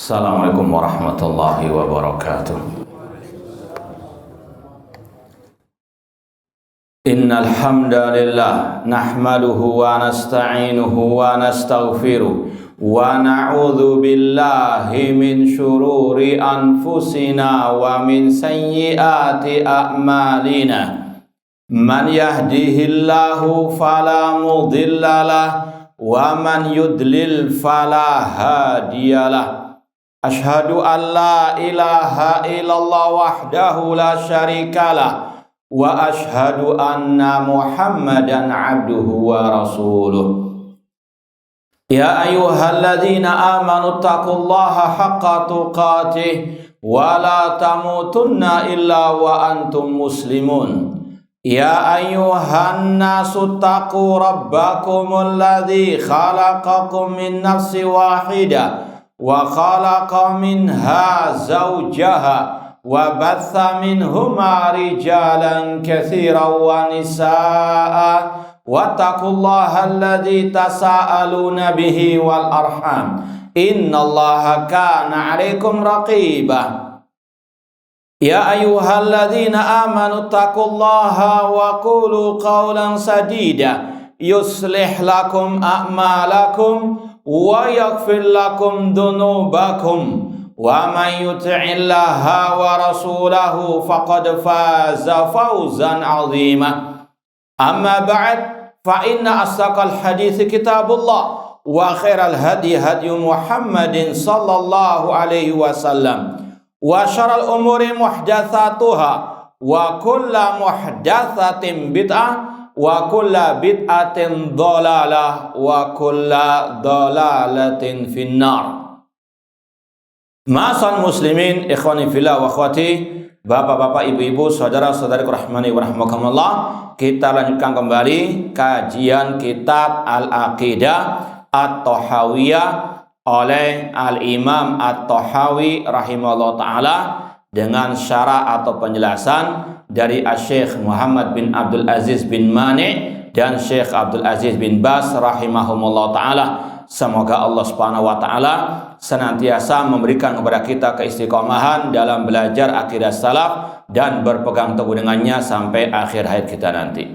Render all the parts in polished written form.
Assalamualaikum warahmatullahi wabarakatuh. Innal hamdalillah nahmaduhu wa nasta'inuhu wa nastaghfiruh wa na'udzu billahi min syururi anfusina wa min sayyiati a'malina. Man yahdihillahu fala mudhillalah wa man yudlil fala hadiyalah. Asyhadu an la ilaha illallah wahdahu la syarikalah wa asyhadu anna Muhammadan abduhu wa rasuluh. Ya ayyuhalladzina amanu taqullaha haqqa tuqatih wa la tamutunna illa wa antum muslimun. Ya ayyuhan nasu taqu rabbakumul ladzi khalaqakum min nafsin wahidah wa khalaqa minha zawjaha wa batha minhuma rijalan katsiran wa nisaa wattaqullaha alladzi tasaaluna bihi wal arham innallaha kana 'alaikum raqiba. Ya ayyuhalladzina amanu taqullaha wa qulu qawlan sadida yuslih lakum a'malakum wa yaghfir lakum dhunubakum wa man yuti'illaha wa rasulahu faqad faza fawzan 'azima. Amma ba'd, fa inna asdaqal hadits kitabullah wa khairal hadi hadi Muhammadin sallallahu alaihi wasallam wa syarrul umuri muhdatsatuha wa kullu muhdatsatin bid'ah wa kullu bid'atin dhalalah wa kullu dhalalatin finnar. Ma'asal muslimin, ikhwani fillah wa akhwati, bapak-bapak, ibu-ibu, saudara-saudariku rahmani wa rahmakumullah. Kita lanjutkan kembali kajian kitab Al-Aqidah At-Tahawiyah oleh Al-Imam At-Tahawi rahimahullah ta'ala dengan syarah atau penjelasan dari Syekh Muhammad bin Abdul Aziz bin Mani' dan Syekh Abdul Aziz bin Bas rahimahumullah ta'ala. Semoga Allah subhanahu wa ta'ala senantiasa memberikan kepada kita keistiqomahan dalam belajar akidah salaf dan berpegang teguh dengannya sampai akhir hayat kita nanti.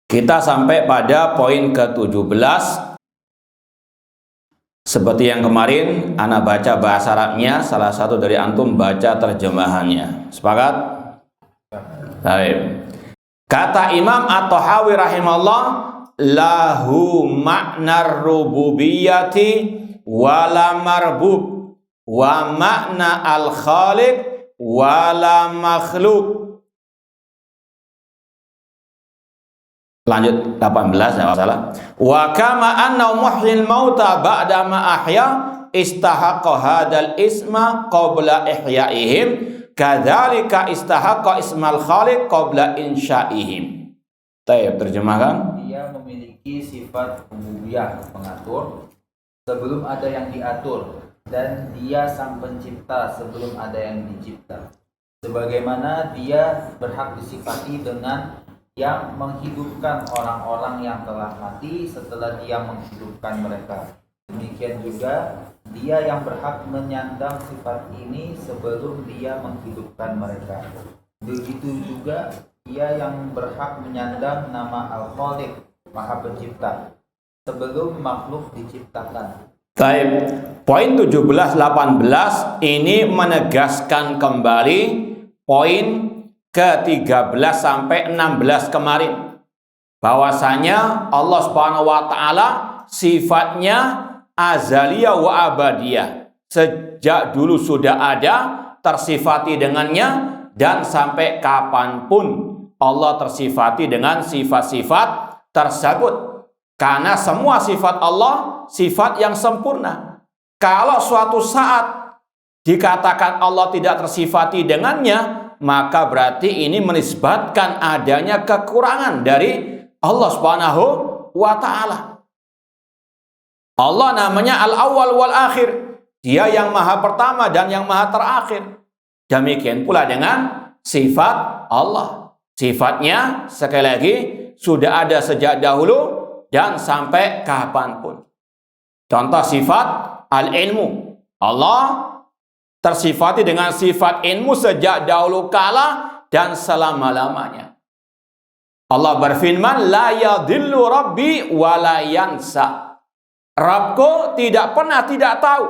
Kita sampai pada poin ke-17. Seperti yang kemarin, ana baca bahasa Arabnya, salah satu dari antum baca terjemahannya. Sepakat? Baik. Kata Imam At-Tahawi rahimahullah, lahu ma'nar rububiyyati wala marbub wa makna al-khaliq wala makhluk. Lanjut 18, ya masalah. Wa kama anna muhyil mauta ba'da ma ahya istahaqqa hadal isma qabla ihyaihim kadzalika istahaqqa ismal khaliq qabla insya'ihim. Tayyib, terjemahkan. Dia memiliki sifat rububiyah, pengatur sebelum ada yang diatur, dan dia sang pencipta sebelum ada yang dicipta. Sebagaimana dia berhak disifati dengan yang menghidupkan orang-orang yang telah mati setelah dia menghidupkan mereka. Demikian juga dia yang berhak menyandang sifat ini sebelum dia menghidupkan mereka. Begitu juga dia yang berhak menyandang nama Al-Khaliq, Maha Pencipta, sebelum makhluk diciptakan. Baik, poin 17-18 ini menegaskan kembali poin ke-13 sampai 16 kemarin, bahwasanya Allah Subhanahu wa taala sifatnya azaliyah wa abadiyah. Sejak dulu sudah ada, tersifati dengannya, dan sampai kapanpun Allah tersifati dengan sifat-sifat tersebut. Karena semua sifat Allah sifat yang sempurna. Kalau suatu saat dikatakan Allah tidak tersifati dengannya, maka berarti ini menisbatkan adanya kekurangan dari Allah Subhanahu wa ta'ala. Allah namanya Al-Awwal wal Akhir. Dia yang maha pertama dan yang maha terakhir. Demikian pula dengan sifat Allah. Sifatnya sekali lagi sudah ada sejak dahulu dan sampai kapanpun. Contoh sifat al-ilmu. Allah tersifati dengan sifat ilmu sejak dahulu kala dan selama-lamanya. Allah berfirman, la yadhillu rabbi wa la yansa. Rabbku tidak pernah tidak tahu.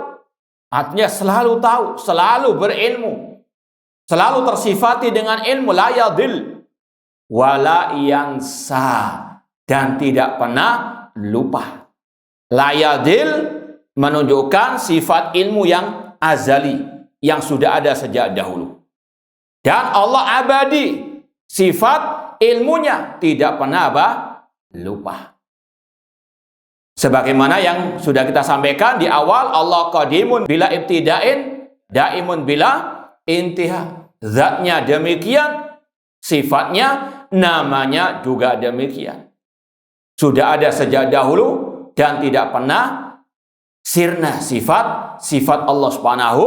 Artinya selalu tahu, selalu berilmu. Selalu tersifati dengan ilmu, la yadhil wa la yansa, dan tidak pernah lupa. La yadhil menunjukkan sifat ilmu yang azali, yang sudah ada sejak dahulu. Dan Allah abadi, sifat ilmunya tidak pernah lupa. Sebagaimana yang sudah kita sampaikan di awal, Allah qadimun bila ibtida'in, daimun bila intiha. Zatnya demikian, sifatnya, namanya juga demikian. Sudah ada sejak dahulu dan tidak pernah sirna sifat Allah Subhanahu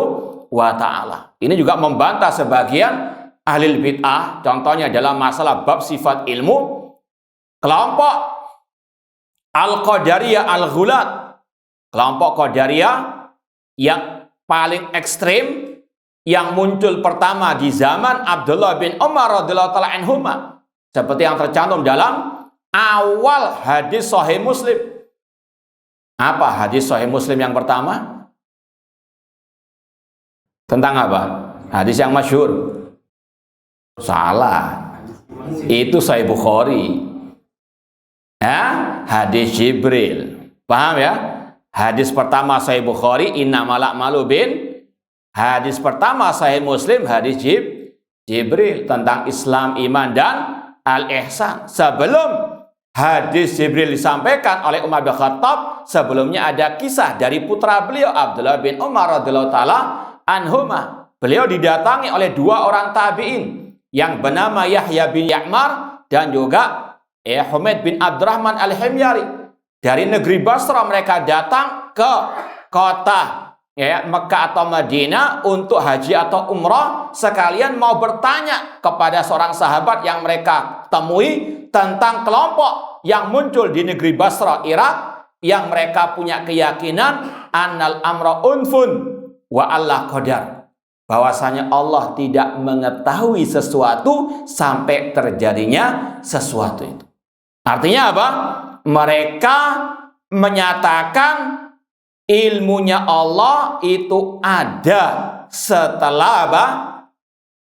wa ta'ala. Ini juga membantah sebagian ahli bid'ah, contohnya dalam masalah bab sifat ilmu, kelompok Al-Qadariyah Al-Ghulat, kelompok Qadariyah yang paling ekstrim, yang muncul pertama di zaman Abdullah bin Umar radhiyallahu ta'ala anhuma, seperti yang tercantum dalam awal hadis Sahih Muslim. Apa hadis Sahih Muslim yang pertama? Tentang apa? Hadis yang masyhur. Salah. Itu Sahih Bukhari. Ya, hadis Jibril. Paham ya? Hadis pertama Sahih Bukhari, innamal a'malu bin. Hadis pertama Sahih Muslim, hadis Jibril tentang Islam, iman, dan al-ihsan. Sebelum hadis Jibril disampaikan oleh Umar bin Khattab, sebelumnya ada kisah dari putra beliau Abdullah bin Umar radhiyallahu ta'ala anhuma. Beliau didatangi oleh dua orang tabi'in yang bernama Yahya bin Ya'mar dan juga Humaid bin Abdurrahman al-Himyari. Dari negeri Basra mereka datang ke kota Mekah atau Madinah untuk haji atau umrah, sekalian mau bertanya kepada seorang sahabat yang mereka temui tentang kelompok yang muncul di negeri Basra, Irak, yang mereka punya keyakinan annal amra unfun wa Allah qadar, bahwasanya Allah tidak mengetahui sesuatu sampai terjadinya sesuatu itu. Artinya apa? Mereka menyatakan ilmunya Allah itu ada setelah apa?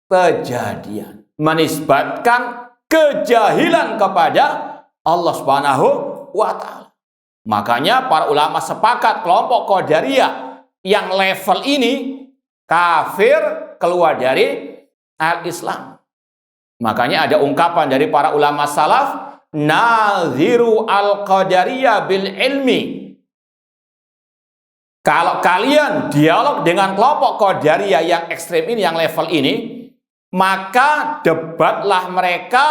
Kejadian. Menisbatkan kejahilan kepada Allah Subhanahu wa ta'ala. Makanya para ulama sepakat kelompok Qadariyah yang level ini kafir, keluar dari al-Islam. Makanya ada ungkapan dari para ulama salaf, nadhiru al-Qadariyah bil ilmi. Kalau kalian dialog dengan kelompok Qadariyah yang ekstrem ini, yang level ini, maka debatlah mereka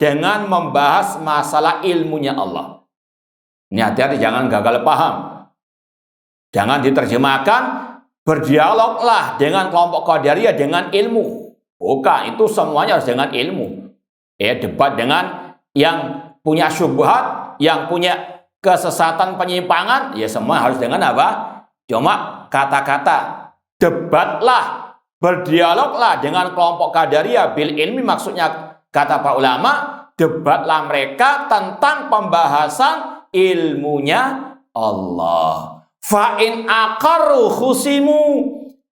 dengan membahas masalah ilmunya Allah. Ini hati-hati, jangan gagal paham. Jangan diterjemahkan berdialoglah dengan kelompok Qadariyah dengan ilmu. Bukan, itu semuanya harus dengan ilmu. Debat dengan yang punya syubhat, yang punya kesesatan, penyimpangan, ya semua harus dengan apa? Cuma kata-kata debatlah, berdialoglah dengan kelompok Qadariyah bil ilmi, maksudnya kata para ulama, debatlah mereka tentang pembahasan ilmunya Allah. Fa in aqarru khusimu,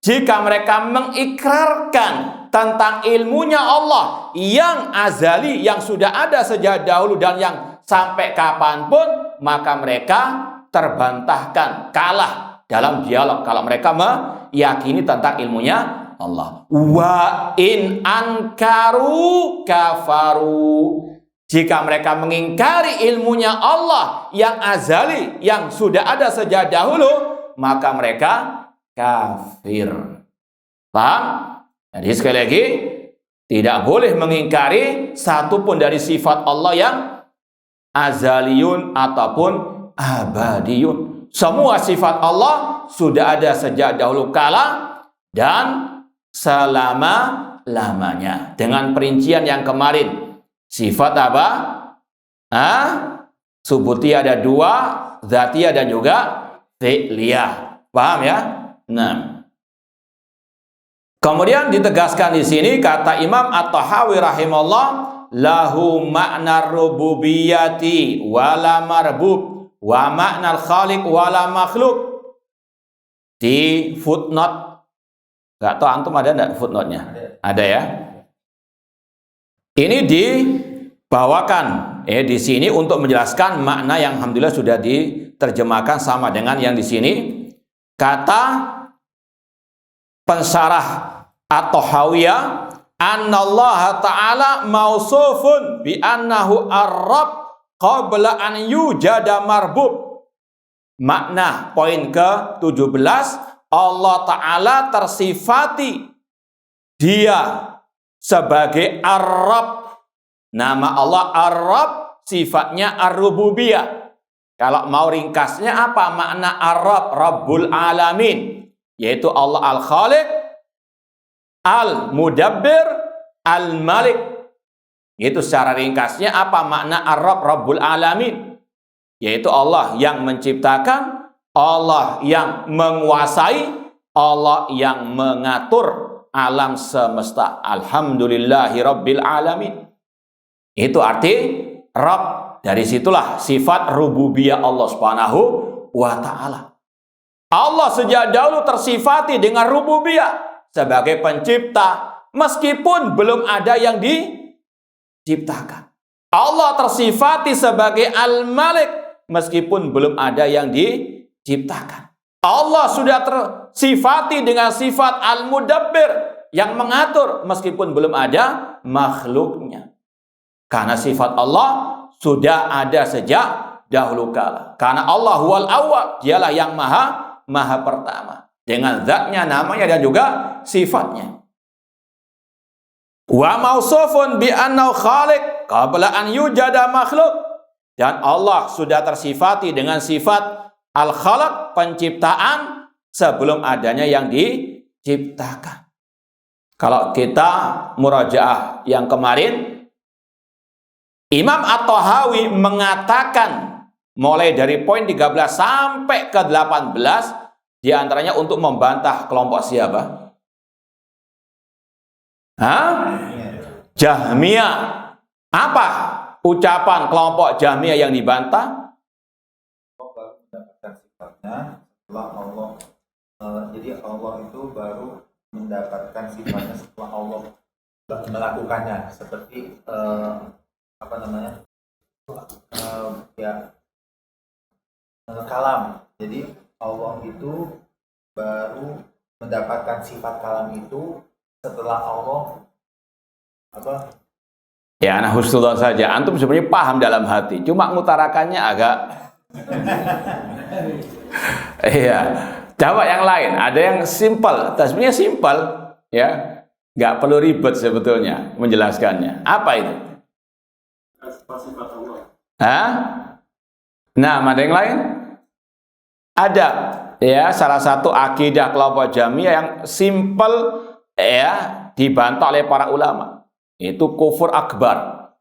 jika mereka mengikrarkan tentang ilmunya Allah yang azali, yang sudah ada sejak dahulu dan yang sampai kapanpun, maka mereka terbantahkan, kalah dalam dialog kalau mereka meyakini tentang ilmunya Allah. Wa in ankaru kafaru, jika mereka mengingkari ilmunya Allah yang azali, yang sudah ada sejak dahulu, maka mereka kafir. Paham? Jadi sekali lagi, tidak boleh mengingkari satupun dari sifat Allah yang azaliyun ataupun abadiyun. Semua sifat Allah sudah ada sejak dahulu kala dan selama-lamanya. Dengan perincian yang kemarin. Sifat apa? Subutiyah ada dua, Zatiyah dan juga Fi'liyah. Paham ya? Nah, Kemudian ditegaskan di sini kata Imam At-Tahawi rahimahullah, lahu makna rububiyati wala marbub wa makna khaliq wala makhluk. Di footnote, nggak tahu antum ada enggak footnote-nya? Ada ya. Ini dibawakan di sini untuk menjelaskan makna yang alhamdulillah sudah diterjemahkan sama dengan yang di sini. Kata pensarah At-Tahawiyah, annallaha ta'ala mausufun bi annahu ar-rabb qabla an yujada marbub. Makna poin ke-17, Allah Ta'ala tersifati dia sebagai ar-rabb. Nama Allah ar-rabb, sifatnya ar-rububiyah. Kalau mau ringkasnya apa makna ar-rabb? Rabbul alamin, yaitu Allah al-khaliq, al-mudabbir, al-malik. Itu secara ringkasnya apa makna ar-rabb? Rabbul alamin, yaitu Allah yang menciptakan, Allah yang menguasai, Allah yang mengatur alam semesta. Alhamdulillahi rabbil alamin. Itu arti Rabb. Dari situlah sifat rububiyah Allah Subhanahu wa ta'ala. Allah sejak dahulu tersifati dengan rububiyah sebagai pencipta meskipun belum ada yang diciptakan. Allah tersifati sebagai al-malik meskipun belum ada yang diciptakan. Allah sudah tersifati dengan sifat al-mudabbir yang mengatur meskipun belum ada makhluknya. Karena sifat Allah sudah ada sejak dahulu kala. Karena Allah huwal awwal, dialah yang maha pertama. Dengan zatnya, namanya, dan juga sifatnya. Wa mausufun bi annahu khaliq qabla an yujada makhluk. Dan Allah sudah tersifati dengan sifat al-khalaq, penciptaan, sebelum adanya yang diciptakan. Kalau kita murajaah yang kemarin, Imam At-Tahawi mengatakan mulai dari poin 13 sampai ke 18 diantaranya untuk membantah kelompok siapa? Jahmiyah. Apa ucapan kelompok Jahmiyah yang dibantah? Allah mendapatkan sifatnya setelah Allah. Jadi Allah itu baru mendapatkan sifatnya setelah Allah melakukannya, seperti kalam. Jadi Allah itu baru mendapatkan sifat kalam itu setelah Allah Ya, nah husnullah saja. Antum sebenarnya paham dalam hati, cuma ngutarakannya agak iya. Coba yang lain, ada yang simpel, sebenarnya simpel ya, nggak perlu ribet sebetulnya menjelaskannya. Apa itu? Sifat Allah. Nah, ada yang lain? Ada ya, salah satu akidah kelompok Jahmiyah yang simpel ya, dibantah oleh para ulama. Itu kufur akbar.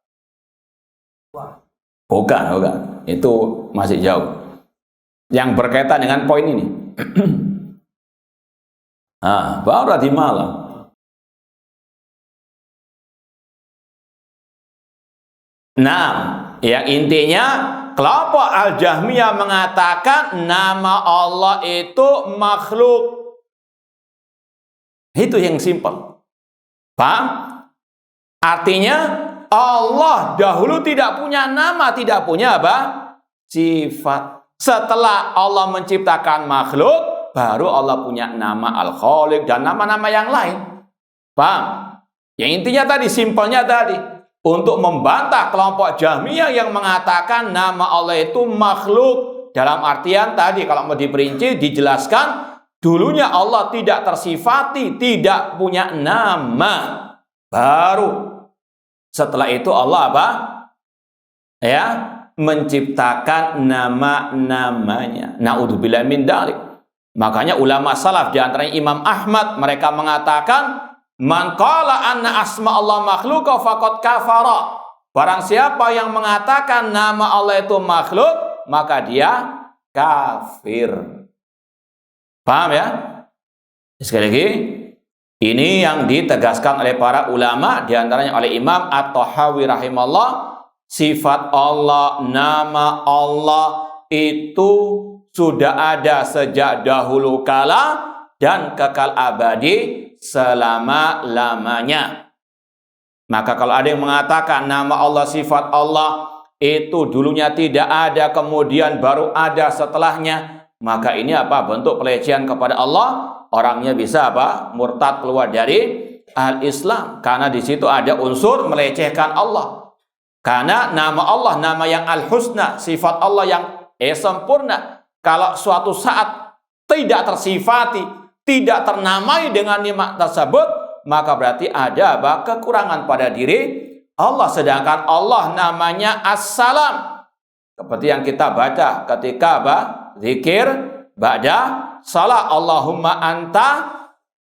Bukan. Itu masih jauh. Yang berkaitan dengan poin ini. Baru tadi malam. Nah, yang intinya kelompok Al-Jahmiyah mengatakan nama Allah itu makhluk. Itu yang simpel. Paham? Artinya Allah dahulu tidak punya nama, tidak punya apa? Sifat. Setelah Allah menciptakan makhluk, baru Allah punya nama Al-Khaliq dan nama-nama yang lain. Paham? Yang intinya tadi, simpelnya tadi. Untuk membantah kelompok Jahmiyah yang mengatakan nama Allah itu makhluk. Dalam artian tadi, kalau mau diperinci, dijelaskan dulunya Allah tidak tersifati, tidak punya nama. Baru setelah itu Allah apa? Ya, menciptakan nama-namanya. Na'udzubillah min dzalik. Makanya ulama salaf di antaranya Imam Ahmad, mereka mengatakan man qala anna asma Allah makhluqa faqad kafara. Barang siapa yang mengatakan nama Allah itu makhluk, maka dia kafir. Paham ya? Sekali lagi, Ini yang ditegaskan oleh para ulama, diantaranya oleh Imam At-Tahawi rahimahullah, sifat Allah, nama Allah itu sudah ada sejak dahulu kala dan kekal abadi selama-lamanya. Maka kalau ada yang mengatakan nama Allah, sifat Allah itu dulunya tidak ada, kemudian baru ada setelahnya, maka ini apa? Bentuk pelecehan kepada Allah. Orangnya bisa apa? Murtad, keluar dari al-Islam, karena di situ ada unsur melecehkan Allah. Karena nama Allah, nama yang al-husna, sifat Allah yang sempurna, kalau suatu saat tidak tersifati, tidak ternamai dengan nikmat tersebut, maka berarti ada apa? Kekurangan pada diri Allah. Sedangkan Allah namanya As-Salam, seperti yang kita baca ketika apa? Zikir ba'da salat, Allahumma anta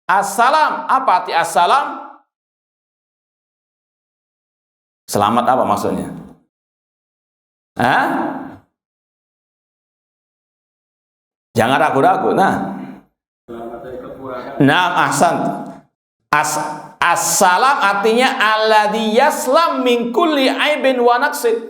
as-salam. Apa arti as-salam? Selamat apa maksudnya? Jangan ragu-ragu. Ahsan. As-salam artinya alladzi yaslam min kulli aibin wa naqsin.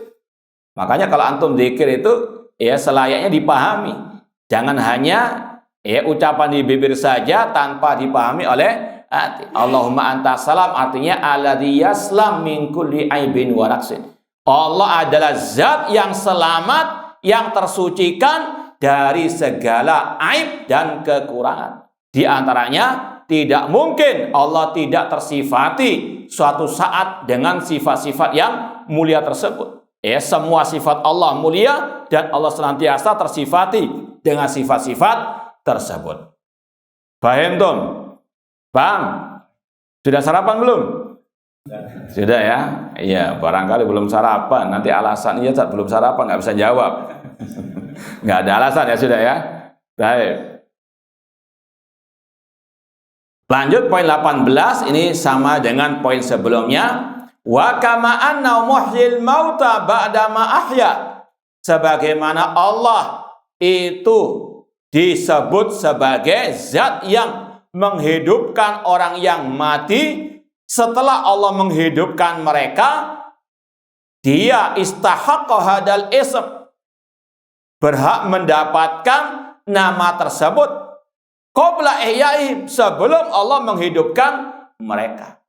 Makanya kalau antum zikir itu ya selayaknya dipahami. Jangan hanya ucapan di bibir saja tanpa dipahami oleh hati. Allahumma anta salam artinya alladzi yaslam min kulli aibin wa naqsin. Allah adalah zat yang selamat, yang tersucikan dari segala aib dan kekurangan. Di antaranya, tidak mungkin Allah tidak tersifati suatu saat dengan sifat-sifat yang mulia tersebut. Semua sifat Allah mulia dan Allah senantiasa tersifati dengan sifat-sifat tersebut. Paham, Tom? Paham? Sudah sarapan belum? Sudah ya? Iya, barangkali belum sarapan. Nanti alasan iya belum sarapan, nggak bisa jawab. Nggak ada alasan ya, sudah ya? Baik. Lanjut poin 18, ini sama dengan poin sebelumnya. Wa kama anna muhyil mauta ba'da ma ahya. Sebagaimana Allah itu disebut sebagai zat yang menghidupkan orang yang mati, setelah Allah menghidupkan mereka, dia istahaqqa hadal ism, berhak mendapatkan nama tersebut qabla ihyaihim, sebelum Allah menghidupkan mereka.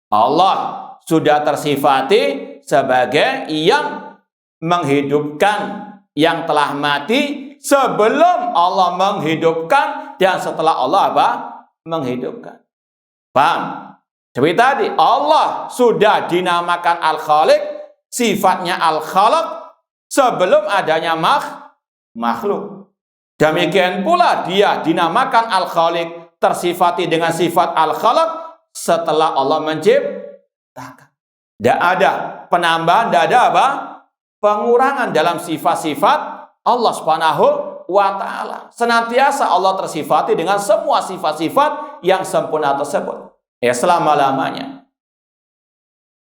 Allah sudah tersifati sebagai yang menghidupkan yang telah mati sebelum Allah menghidupkan dan setelah Allah apa? Menghidupkan. Paham? Seperti tadi, Allah sudah dinamakan Al-Khaliq, sifatnya Al-Khalaq sebelum adanya makhluk. Demikian pula dia dinamakan Al-Khaliq, tersifati dengan sifat Al-Khalaq setelah Allah menciptakan. Tidak ada penambahan, tidak ada apa? Pengurangan dalam sifat-sifat Allah Subhanahu wa ta'ala. Senantiasa Allah tersifati dengan semua sifat-sifat yang sempurna tersebut. Selama-lamanya.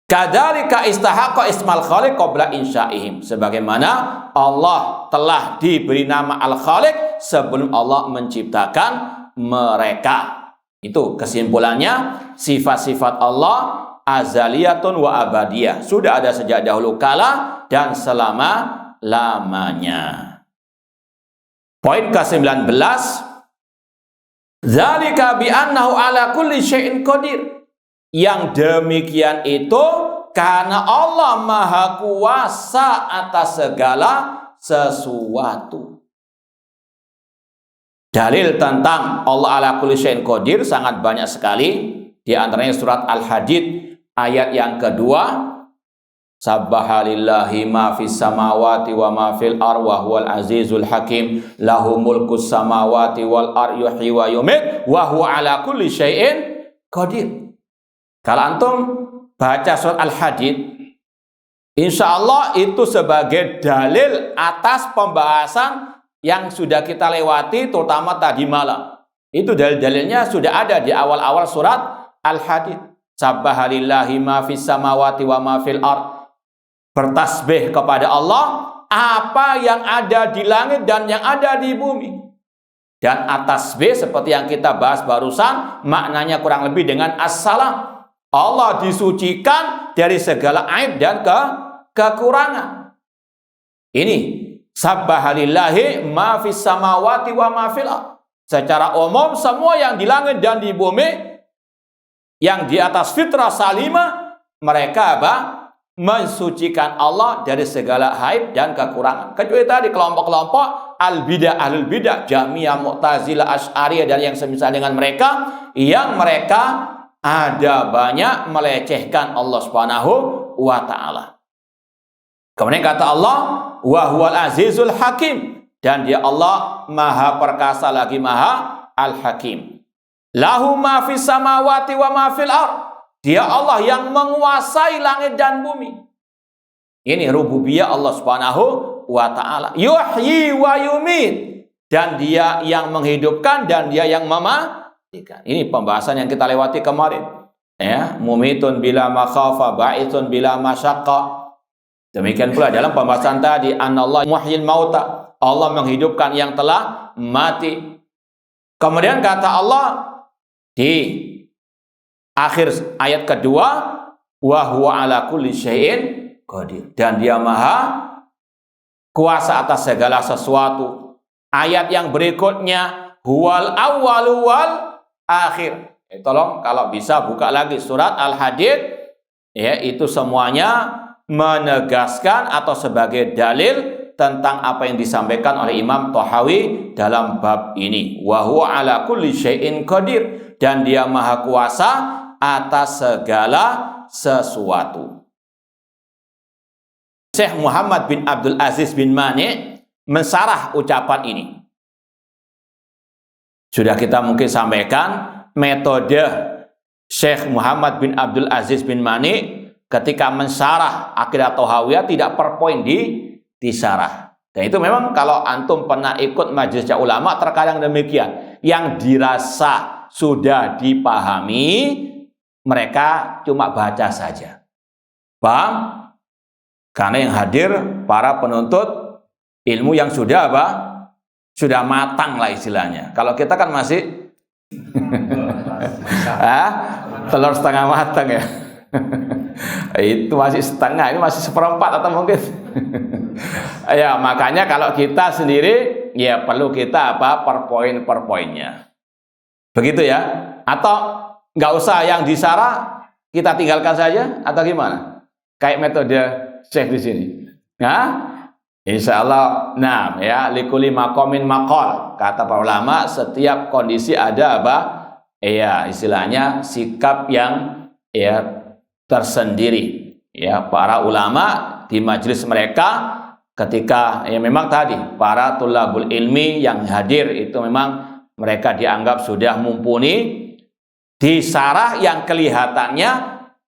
Kadzalika istahaqqa ismal khaliq qabla insya'ihim. Sebagaimana Allah telah diberi nama Al-Khaliq sebelum Allah menciptakan mereka. Itu kesimpulannya, sifat-sifat Allah azaliyatun wa abadiyah. Sudah ada sejak dahulu kala dan selama-lamanya. Poin ke-19. Dzalika bi annahu ala kulli syai'in qadir. Yang demikian itu karena Allah Maha Kuasa atas segala sesuatu. Dalil tentang Allah ala kulli syai'in qadir sangat banyak sekali. Di antaranya surat Al-Hadid ayat yang kedua. Sabbahalillahi ma fis samawati wa ma fil ar wa huwal azizul hakim lahu mulkus samawati wal ar yuhyi wa yumit wa huwa ala kulli syai'in qadir. Kalau antum baca surat Al-Hadid, insya Allah itu sebagai dalil atas pembahasan yang sudah kita lewati, terutama tadi malam. Itu dalil-dalilnya sudah ada di awal-awal surat Al-Hadid. Sabbahalillahi ma fis samawati wa ma fil ard. Bertasbih kepada Allah apa yang ada di langit dan yang ada di bumi. Dan at-tasbih seperti yang kita bahas barusan, maknanya kurang lebih dengan as-salam. Allah disucikan dari segala aib dan kekurangan. Ini sabbahalillahi ma fis samawati wa ma fil ardh. Secara umum semua yang di langit dan di bumi yang di atas fitrah salimah, mereka mensucikan Allah dari segala aib dan kekurangan. Kecuali tadi kelompok-kelompok al-bidah, ahlul bidah, Jahmiyah, Mu'tazilah, Asy'ariyah dan yang semisal dengan mereka, yang mereka ada banyak melecehkan Allah Subhanahu wa taala. Kemudian kata Allah, wa huwal azizul hakim, dan dia Allah maha perkasa lagi maha al-hakim. Lahu ma fis samawati wa ma fil ardh. Dia Allah yang menguasai langit dan bumi. Ini rububiyah Allah Subhanahu wa taala. Yuhyi wa yumit, dan dia yang menghidupkan dan dia yang mematikan. Ini pembahasan yang kita lewati kemarin. Ya, mumitun bila makhafa, ba'itsun bila masyaqqa. Demikian pula dalam pembahasan tadi, anallahu muhyil mauta. Allah menghidupkan yang telah mati. Kemudian kata Allah di akhir ayat kedua, wa huwa ala kulli syai'in qadir, dan dia maha kuasa atas segala sesuatu. Ayat yang berikutnya, huwal awwalu wal akhir. Tolong kalau bisa buka lagi surat Al-Hadid, ya, itu semuanya menegaskan atau sebagai dalil tentang apa yang disampaikan oleh Imam Thahawi dalam bab ini. Wa huwa ala kulli syai'in qadir, dan dia maha kuasa atas segala sesuatu. Syekh Muhammad bin Abdul Aziz bin Mani mensarah ucapan ini. Sudah kita mungkin sampaikan metode Syekh Muhammad bin Abdul Aziz bin Mani ketika mensarah akidah Thahawiyah tidak per poin disarah. Dan itu memang kalau antum pernah ikut majelis ulama terkadang demikian. Yang dirasa sudah dipahami, mereka cuma baca saja. Paham? Karena yang hadir para penuntut ilmu yang sudah sudah matang lah istilahnya. Kalau kita kan masih telur setengah matang ya. Itu masih setengah, ini masih seperempat atau mungkin. Ya, makanya kalau kita sendiri ya perlu kita per poinnya. Begitu ya? Atau nggak usah yang disarah, kita tinggalkan saja atau gimana? Kayak metode Syekh di sini. Nah, insya Allah, nah ya, likuli makomin makol. Kata para ulama, setiap kondisi ada ya istilahnya sikap yang ya tersendiri. Ya, para ulama di majelis mereka ketika ya memang tadi para tulabul ilmi yang hadir itu memang mereka dianggap sudah mumpuni. Disarah yang kelihatannya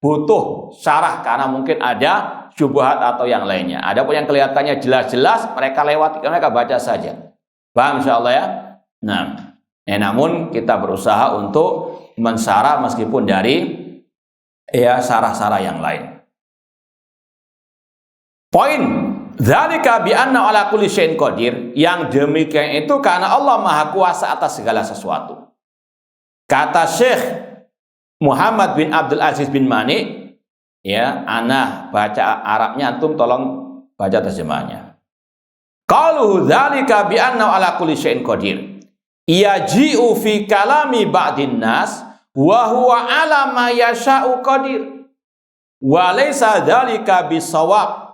butuh syarah karena mungkin ada syubhat atau yang lainnya. Adapun yang kelihatannya jelas-jelas mereka lewati, mereka baca saja. Paham insyaallah ya? Nah, namun kita berusaha untuk mensarah meskipun dari ya sarah-sarah yang lain. Poin dzalika bi anna ala kulli syai'in qadir, yang demikian itu karena Allah Maha Kuasa atas segala sesuatu. Kata Syekh Muhammad bin Abdul Aziz bin Mani, ya, ana baca Arabnya, antum tolong baca terjemahnya. Qalu dzalika bi anna ala kulli syai'in qadir. Yaji'u fi kalami ba'din nas wa huwa ala ma yasha'u qadir. Wa laysa dzalika bisawab.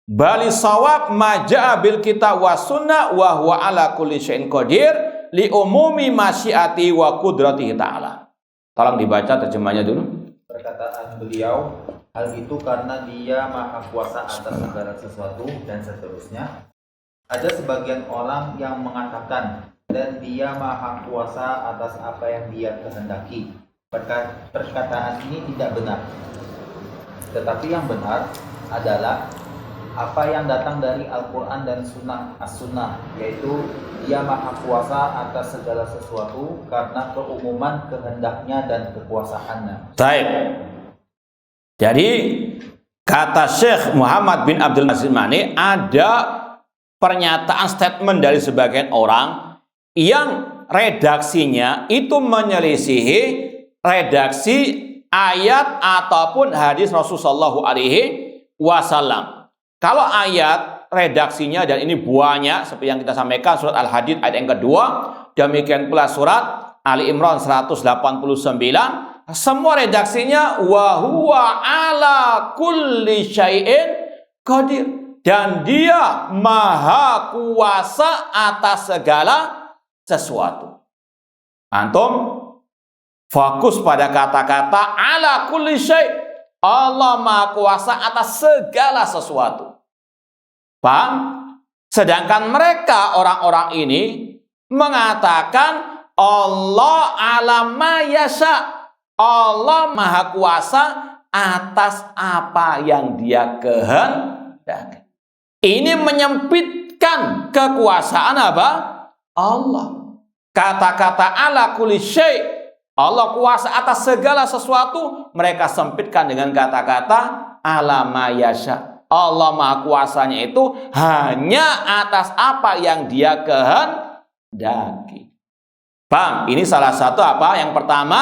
Bali sawab ma ja'a bil kitab wa sunnah wa huwa ala kulli syai'in qadir li umumi masyiati wa qudratihi ta'ala. Tolong dibaca terjemahnya dulu. Perkataan beliau, hal itu karena dia maha kuasa atas segala sesuatu dan seterusnya. Ada sebagian orang yang mengatakan, dan dia maha kuasa atas apa yang dia kehendaki. Perkataan ini tidak benar. Tetapi yang benar adalah apa yang datang dari Al-Quran dan Sunnah As-Sunnah, yaitu dia maha kuasa atas segala sesuatu karena keumuman kehendaknya dan kekuasaannya. Baik. Jadi kata Syekh Muhammad bin Abdul Aziz Mani, ada pernyataan statement dari sebagian orang yang redaksinya itu menyelisihi redaksi ayat ataupun hadis Rasulullah SAW. Kalau ayat redaksinya, dan ini buahnya seperti yang kita sampaikan surat Al-Hadid ayat yang kedua, demikian pula surat Ali Imran 189, semua redaksinya wa huwa ala kulli syai'in qadir, dan dia maha kuasa atas segala sesuatu. Antum fokus pada kata-kata ala kulli syai', Allah maha kuasa atas segala sesuatu. Paham? Sedangkan mereka, orang-orang ini mengatakan Allah ala ma yasha, Allah maha kuasa atas apa yang dia kehendaki. Ini menyempitkan kekuasaan apa? Allah. Kata-kata ala kulli syai', Allah kuasa atas segala sesuatu, mereka sempitkan dengan kata-kata ala ma yasha. Allah maha kuasanya itu hanya atas apa yang dia kehendaki. Paham? Ini salah satu apa? Yang pertama,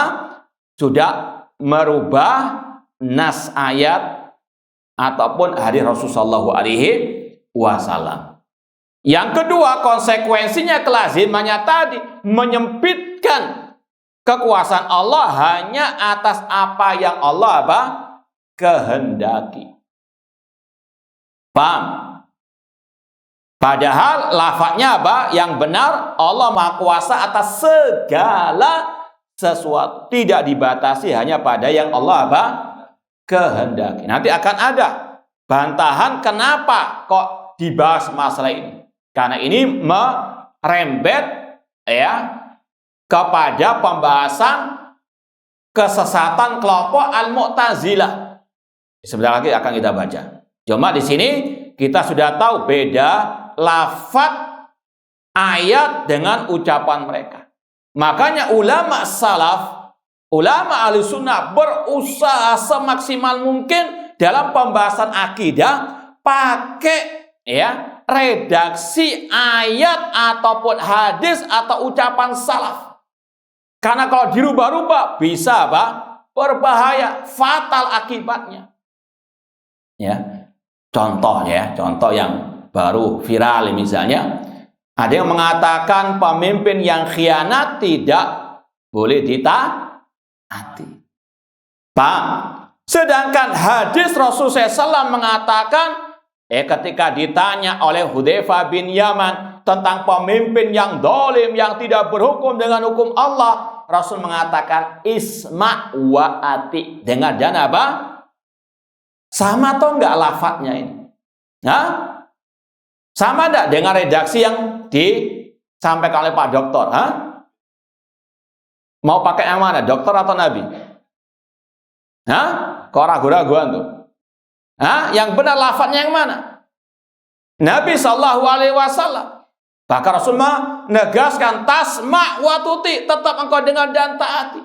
sudah merubah nas ayat ataupun hadis Rasulullah SAW. Yang kedua, konsekuensinya, kelazimannya tadi menyempitkan kekuasaan Allah hanya atas apa yang Allah apa? Kehendaki. Paham? Padahal lafadznya apa? Yang benar, Allah maha kuasa atas segala sesuatu, tidak dibatasi hanya pada yang Allah apa? Kehendaki. Nanti akan ada bantahan kenapa kok dibahas masalah ini. Karena ini merembet ya kepada pembahasan kesesatan kelompok Al-Mu'tazilah. Sebentar lagi akan kita baca. Cuma di sini kita sudah tahu beda lafaz ayat dengan ucapan mereka. Makanya ulama salaf, ulama ahli sunnah berusaha semaksimal mungkin dalam pembahasan akidah pakai ya redaksi ayat ataupun hadis atau ucapan salaf. Karena kalau dirubah-rubah bisa apa? Berbahaya, fatal akibatnya. Ya. Contoh yang baru viral misalnya, ada yang mengatakan pemimpin yang khianat tidak boleh ditaati. Paham? Sedangkan hadis Rasulullah SAW mengatakan, ketika ditanya oleh Hudzaifah bin Yaman tentang pemimpin yang zalim, yang tidak berhukum dengan hukum Allah, Rasul mengatakan isma' wa ati. Dengar dan apa? Sama atau enggak lafadznya ini? Nah, sama enggak dengan redaksi yang disampaikan oleh Pak Dokter? Mau pakai yang mana? Dokter atau Nabi? Kok ragu-raguan tuh? Yang benar lafadznya yang mana? Nabi SAW. Bahkan Rasul menegaskan tasma' wa tuti, tetap engkau dengar dan taati.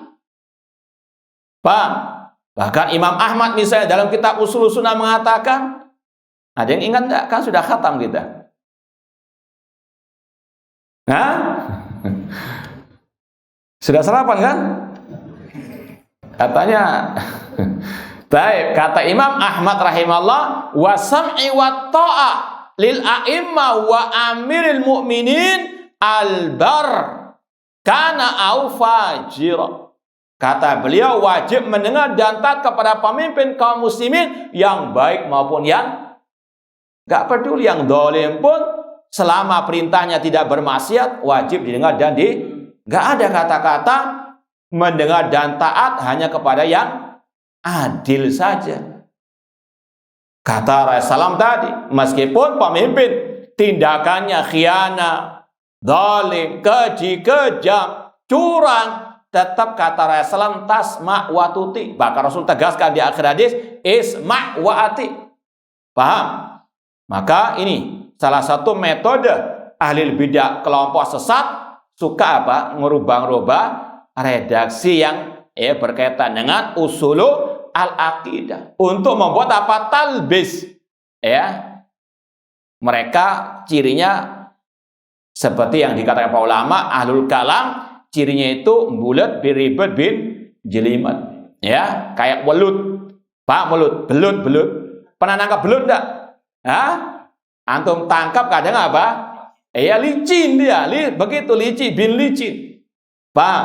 Paham? Bahkan Imam Ahmad misalnya dalam kitab Ushul Sunnah mengatakan, ada yang ingat enggak? Kan sudah khatam kita. Sudah sarapan kan? Katanya baik, kata Imam Ahmad rahimahullah, wa sam'i wa ta'a lil a'imma wa amiril mu'minin al-bar kana au fajira. Kata beliau, wajib mendengar dan taat kepada pemimpin kaum muslimin yang baik maupun yang gak peduli, yang zalim pun selama perintahnya tidak bermaksiat wajib didengar dan gak ada kata-kata mendengar dan taat hanya kepada yang adil saja. Kata Rasulullah tadi, meskipun pemimpin tindakannya khianat, zalim, keji, kejam, curang, tetap kata Rasulullah tasma' wa tuti. Bahkan Rasul tegaskan di akhir hadis isma' wa ati. Paham? Maka ini salah satu metode ahli bidah, kelompok sesat, suka apa? Ngerubah-rubah redaksi yang berkaitan dengan usulu al-aqidah untuk membuat apa? Talbis. Mereka cirinya Seperti yang dikatakan para ulama, ahlul kalam cirinya itu bulat biribet bin jelimet. Ya, kayak welut. Pak, belut. Pernah nangkap belut enggak? Hah? Antum tangkap kadang apa? Ya licin dia, begitu licin, bin licin. Pak,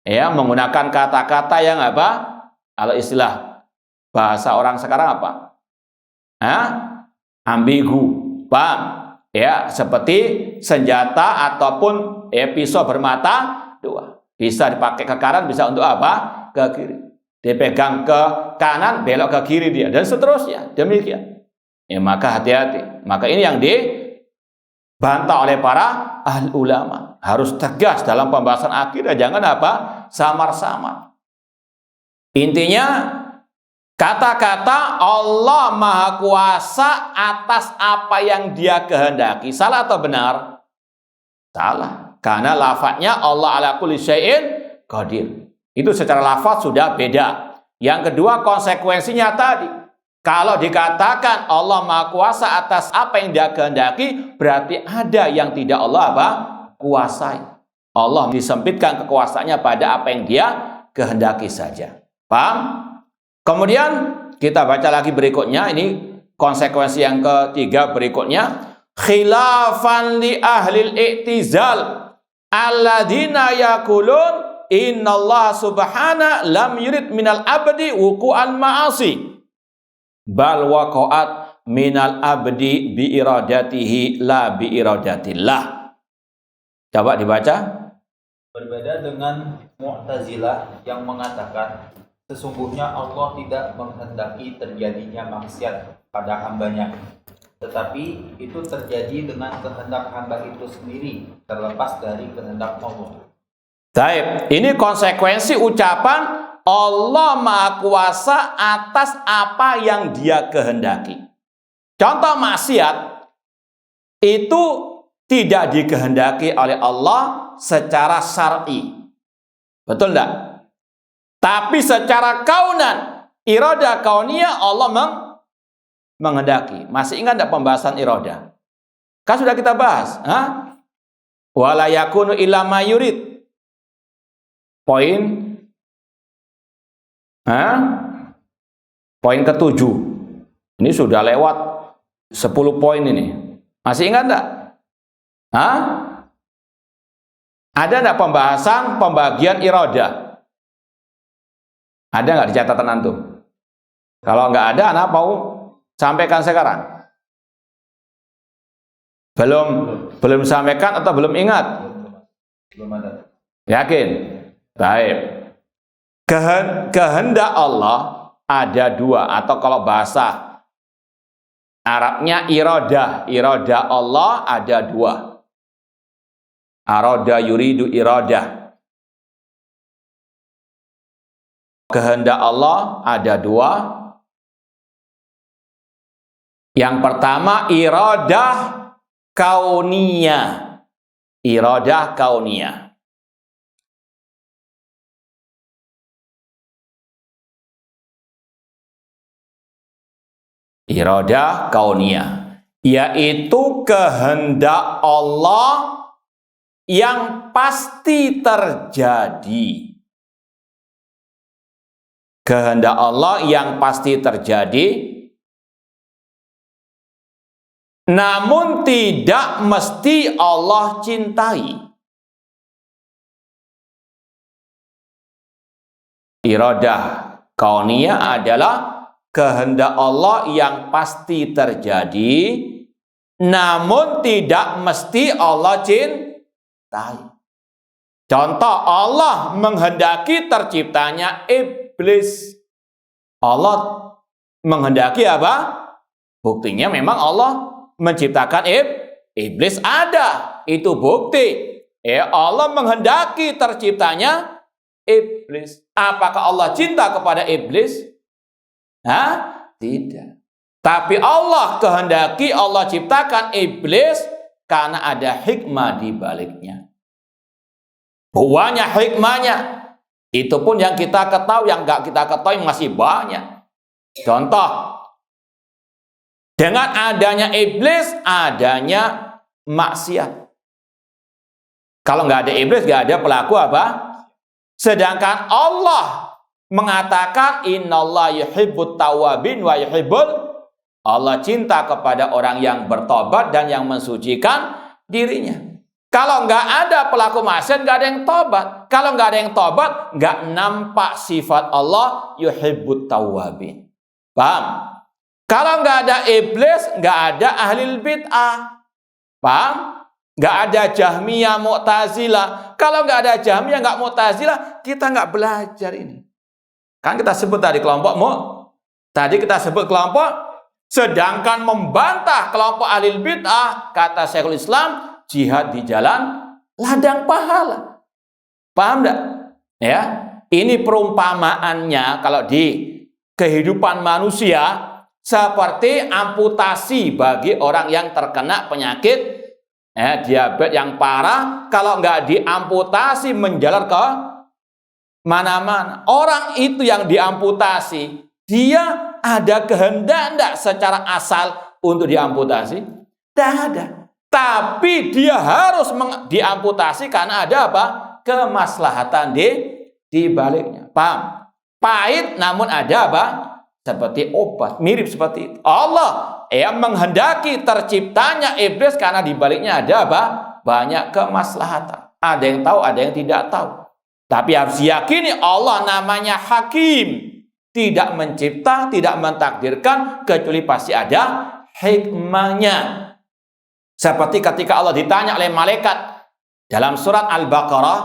ya menggunakan kata-kata yang apa? Kalau istilah bahasa orang sekarang apa? Hah? Ambigu. Pak. Ya, seperti senjata ataupun pisau bermata dua. Bisa dipakai ke kanan, bisa untuk apa? Ke kiri. Dipegang ke kanan, belok ke kiri dia, dan seterusnya. Demikian. Ya, maka hati-hati. Maka ini yang dibantah oleh para ahli ulama. Harus tegas dalam pembahasan akidah, jangan apa? Samar-samar. Intinya, kata-kata Allah Maha Kuasa atas apa yang Dia kehendaki. Salah atau benar? Salah. Karena lafadznya Allah ala kulli syai'in qadir. Itu secara lafadz sudah beda. Yang kedua, konsekuensinya tadi. Kalau dikatakan Allah Maha Kuasa atas apa yang Dia kehendaki, berarti ada yang tidak Allah apa? Kuasai. Allah disempitkan kekuasaannya pada apa yang Dia kehendaki saja. Paham? Kemudian kita baca lagi berikutnya, ini konsekuensi yang ketiga berikutnya, khilafan li ahlil i'tizal alladzina yaqulun innallaha subhana lam yurid minal abdi wuqu'al ma'asi bal waqa'at minal abdi bi iradatihi la bi iradatillah. Coba dibaca. Berbeda dengan Mu'tazilah yang mengatakan sesungguhnya Allah tidak menghendaki terjadinya maksiat pada hambanya, tetapi itu terjadi dengan kehendak hamba itu sendiri, terlepas dari kehendak Allah. Baik, ini konsekuensi ucapan Allah Maha Kuasa atas apa yang Dia kehendaki. Contoh maksiat itu tidak dikehendaki oleh Allah secara syar'i. Betul enggak? Tapi secara kaunan, iradah kauniyah Allah menghendaki. Masih ingat enggak pembahasan iradah? Kan sudah kita bahas. Wala yakunu illa ma yurid. Poin ke-7. Ini sudah lewat 10 poin ini. Masih ingat enggak? Ada enggak pembahasan pembagian iradah? Ada nggak di catatan antum? Kalau nggak ada, anak mau sampaikan sekarang. Belum sampaikan atau belum ingat? Belum ada. Yakin? Baik. Kehendak Allah ada dua, atau kalau bahasa Arabnya iradah. Iradah Allah ada dua. Arada yuridu iradah. Kehendak Allah ada dua. Yang pertama iradah kauniyah. Iradah kauniyah. Iradah kauniyah, yaitu kehendak Allah yang pasti terjadi. Kehendak Allah yang pasti terjadi, namun tidak mesti Allah cintai. Iradah kauniyah adalah kehendak Allah yang pasti terjadi, namun tidak mesti Allah cintai. Contoh, Allah menghendaki terciptanya iblis. Allah menghendaki apa? Buktinya memang Allah menciptakan iblis, ada. Itu bukti. Allah menghendaki terciptanya iblis. Apakah Allah cinta kepada iblis? Tidak. Tapi Allah kehendaki, Allah ciptakan iblis karena ada hikmah di baliknya. Banyak hikmahnya. Itu pun yang kita ketahui, yang nggak kita ketahui masih banyak. Contoh, dengan adanya iblis, adanya maksiat. Kalau nggak ada iblis, nggak ada pelaku apa? Sedangkan Allah mengatakan innallaha yuhibbut tawwabin wa yuhibbul, Allah cinta kepada orang yang bertobat dan yang mensucikan dirinya. Kalau nggak ada pelaku maksiat, nggak ada yang tobat. Kalau nggak ada yang tobat, nggak nampak sifat Allah yuhibbut tawwabin. Paham? Kalau nggak ada iblis, nggak ada ahli bid'ah. Paham? Nggak ada Jahmiyah, Mu'tazilah. Kalau nggak ada Jahmiyah, nggak Mu'tazilah, kita nggak belajar ini. Kan kita sebut tadi kelompok tadi kita sebut kelompok, sedangkan membantah kelompok ahli bid'ah, kata Syekhul Islam, jihad di jalan ladang pahala. Paham enggak? Ya, ini perumpamaannya kalau di kehidupan manusia seperti amputasi bagi orang yang terkena penyakit diabetes yang parah. Kalau nggak diamputasi menjalar ke mana-mana. Orang itu yang diamputasi, dia ada kehendak enggak secara asal untuk diamputasi? Tidak ada. Tapi dia harus diamputasi karena ada apa? Kemaslahatan di baliknya. Paham? Pahit namun ada apa? Seperti obat, mirip seperti itu. Allah yang menghendaki terciptanya iblis karena di baliknya ada apa? Banyak kemaslahatan. Ada yang tahu, ada yang tidak tahu. Tapi harus yakini Allah namanya Hakim. Tidak mencipta, tidak mentakdirkan kecuali pasti ada hikmahnya. Seperti ketika Allah ditanya oleh malaikat dalam surat Al-Baqarah,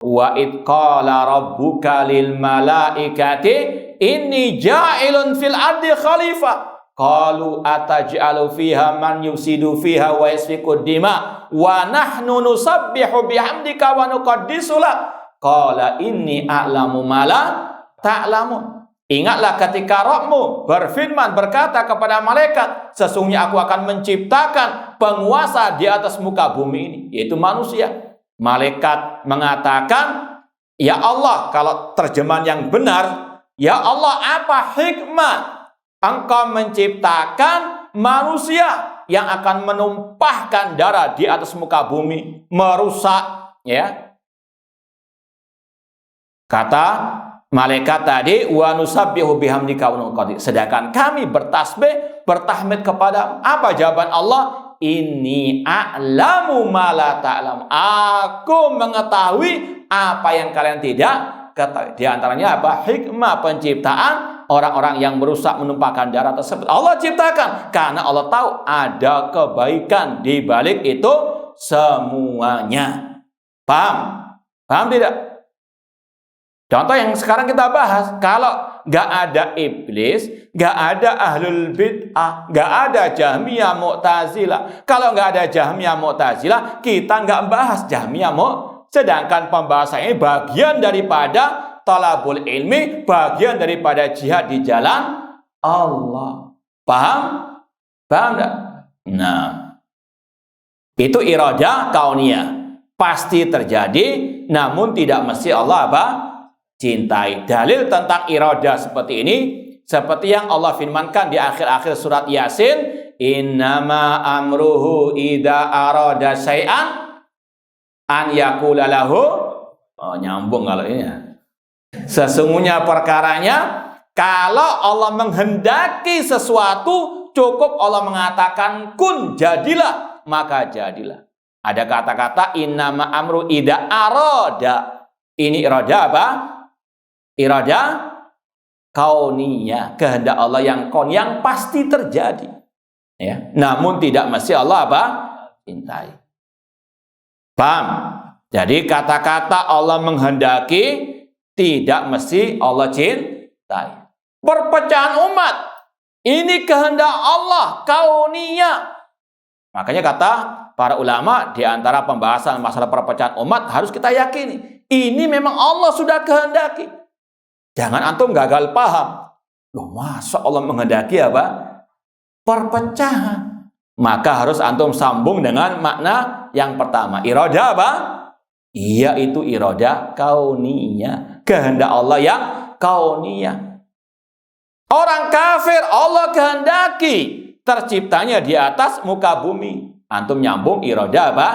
wa id qala rabbuka lil malaikati inni ja'ilun fil ardi khalifah qalu ataj'alu fiha man yufsidu fiha wa yasfiku dima wa nahnu nusabbihu bihamdika wa nuqaddisu lak qala inni a'lamu ma la ta'lamun. Ingatlah ketika Rabbmu berfirman, berkata kepada malaikat, sesungguhnya aku akan menciptakan penguasa di atas muka bumi ini, yaitu manusia. Malaikat mengatakan, ya Allah, kalau terjemahan yang benar, ya Allah, apa hikmah Engkau menciptakan manusia yang akan menumpahkan darah di atas muka bumi, merusak, ya. Kata malaikat tadi, wa nusabbihu bihamdika wa nuqaddisu. Sedangkan kami bertasbih, bertahmid kepada apa jawaban Allah? Inni a'lamu ma la ta'lam. Aku mengetahui apa yang kalian tidak ketahui. Di antaranya apa? Hikmah penciptaan orang-orang yang merusak menumpahkan darah tersebut. Allah ciptakan karena Allah tahu ada kebaikan di balik itu semuanya. Paham? Paham tidak? Contoh yang sekarang kita bahas, kalau nggak ada iblis, nggak ada ahlul bid'ah, nggak ada Jahmiyah Mu'tazilah. Kalau nggak ada Jahmiyah Mu'tazilah, kita nggak bahas Jahmiyah sedangkan pembahasan ini bagian daripada talabul ilmi, bagian daripada jihad di jalan Allah. Paham? Paham nggak? Nah, itu iradah kauniyah. Pasti terjadi, namun tidak mesti Allah apa? Cintai. Dalil tentang iradah seperti ini seperti yang Allah firmankan di akhir-akhir surat Yasin, innama amruhu idza arada syai'an an yaqula lahu, nyambung kalau ini ya. Sesungguhnya perkaranya kalau Allah menghendaki sesuatu, cukup Allah mengatakan kun, jadilah, maka jadilah. Ada kata-kata innama amru idza arada. Ini iradah apa? Iradah kauniyah, kehendak Allah yang kaun, yang pasti terjadi, ya. Namun tidak mesti Allah apa? Cintai. Paham? Jadi kata-kata Allah menghendaki tidak mesti Allah cintai. Perpecahan umat ini kehendak Allah kauniyah. Makanya kata para ulama di antara pembahasan masalah perpecahan umat harus kita yakini ini memang Allah sudah kehendaki. Jangan antum gagal paham. Loh, masa Allah menghendaki apa? Perpecahan. Maka harus antum sambung dengan makna yang pertama. Iradah apa? Iya, itu iradah kauniyah. Kehendak Allah yang kauniyah. Orang kafir Allah kehendaki terciptanya di atas muka bumi. Antum nyambung iradah apa?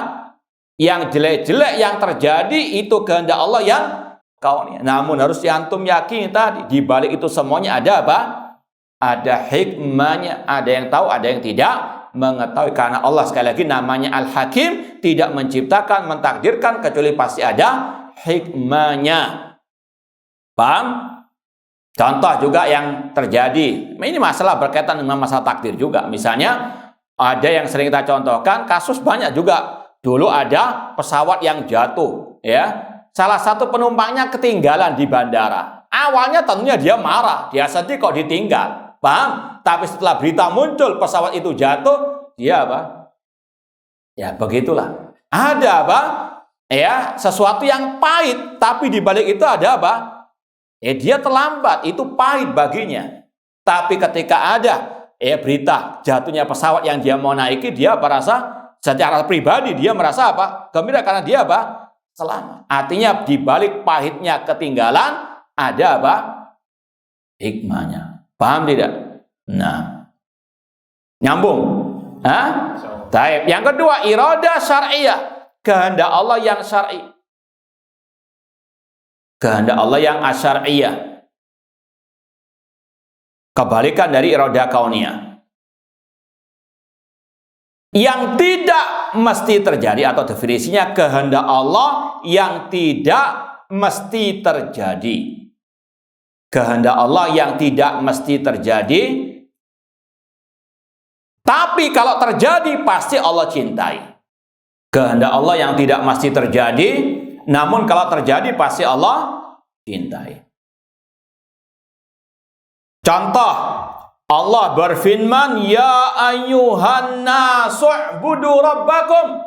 Yang jelek-jelek yang terjadi itu kehendak Allah yang kauniyah. Namun harus antum yakini tadi, di balik itu semuanya ada apa? Ada hikmahnya, ada yang tahu, ada yang tidak mengetahui. Karena Allah sekali lagi namanya Al-Hakim, tidak menciptakan, mentakdirkan kecuali pasti ada hikmahnya. Paham? Contoh juga yang terjadi, ini masalah berkaitan dengan masalah takdir juga. Misalnya ada yang sering kita contohkan, kasus banyak juga. Dulu ada pesawat yang jatuh, ya. Salah satu penumpangnya ketinggalan di bandara. Awalnya tentunya dia marah, dia sedih kok ditinggal. Paham? Tapi setelah berita muncul pesawat itu jatuh, dia apa? Ya begitulah. Ada apa? Ya, sesuatu yang pahit, tapi di balik itu ada apa? Ya dia terlambat, itu pahit baginya. Tapi ketika ada berita jatuhnya pesawat yang dia mau naiki, dia merasa secara pribadi dia merasa apa? Gembira karena dia apa? Selamat. Artinya di balik pahitnya ketinggalan ada apa? Hikmahnya. Paham tidak? Nah, nyambung. Hah? Taib. Yang kedua, iradah syar'iyah, kehendak Allah yang syar'i. Kehendak Allah yang asyar'iyah. Kebalikan dari iradah kauniyah. Yang tidak mesti terjadi, atau definisinya kehendak Allah yang tidak mesti terjadi. Kehendak Allah yang tidak mesti terjadi, tapi kalau terjadi pasti Allah cintai. Kehendak Allah yang tidak mesti terjadi, namun kalau terjadi pasti Allah cintai. Contoh, Allah berfirman, ya ayyuhan nasu u'budu rabbakum.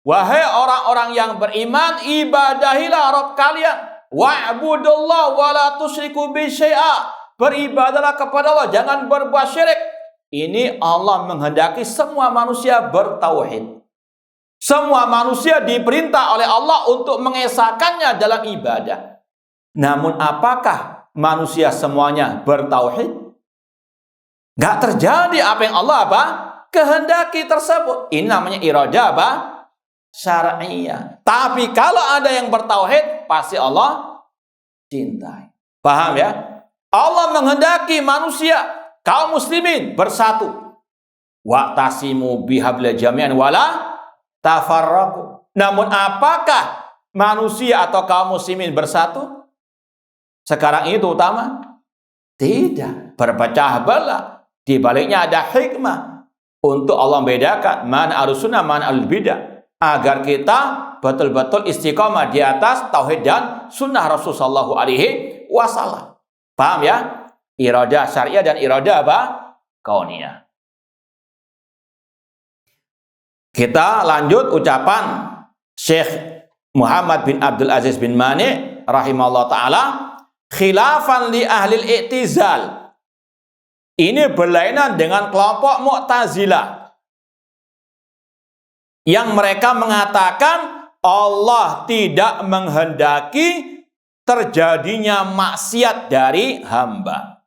Wahai orang-orang yang beriman, ibadahilah Rabb kalian. Wa'budullah wa la tusyriku bi syai'a. Beribadalah kepada Allah, jangan berbuat syirik. Ini Allah menghendaki semua manusia bertauhid. Semua manusia diperintah oleh Allah untuk mengesahkannya dalam ibadah. Namun apakah manusia semuanya bertauhid? Gak terjadi apa yang Allah apa? Kehendaki tersebut. Ini namanya iradah apa? Syar'iyah. Tapi kalau ada yang bertauhid, pasti Allah cintai. Paham ya? Allah menghendaki manusia, kaum muslimin bersatu. Wa'tasimu bihablillah jami'an wala tafarraqu. Namun apakah manusia atau kaum muslimin bersatu? Sekarang itu utama? Tidak. Berpecah belah. Di baliknya ada hikmah untuk Allah membedakan mana ahlus sunnah, mana ahlul bidah, agar kita betul-betul istiqomah di atas tauhid dan sunnah Rasulullah SAW. Paham ya? Iradah syariah dan iradah apa? Kauniyah. Kita lanjut ucapan Syekh Muhammad bin Abdul Aziz bin Mani rahimahullah ta'ala, khilafan li ahlil i'tizal. Ini berlainan dengan kelompok Mu'tazilah yang mereka mengatakan Allah tidak menghendaki terjadinya maksiat dari hamba.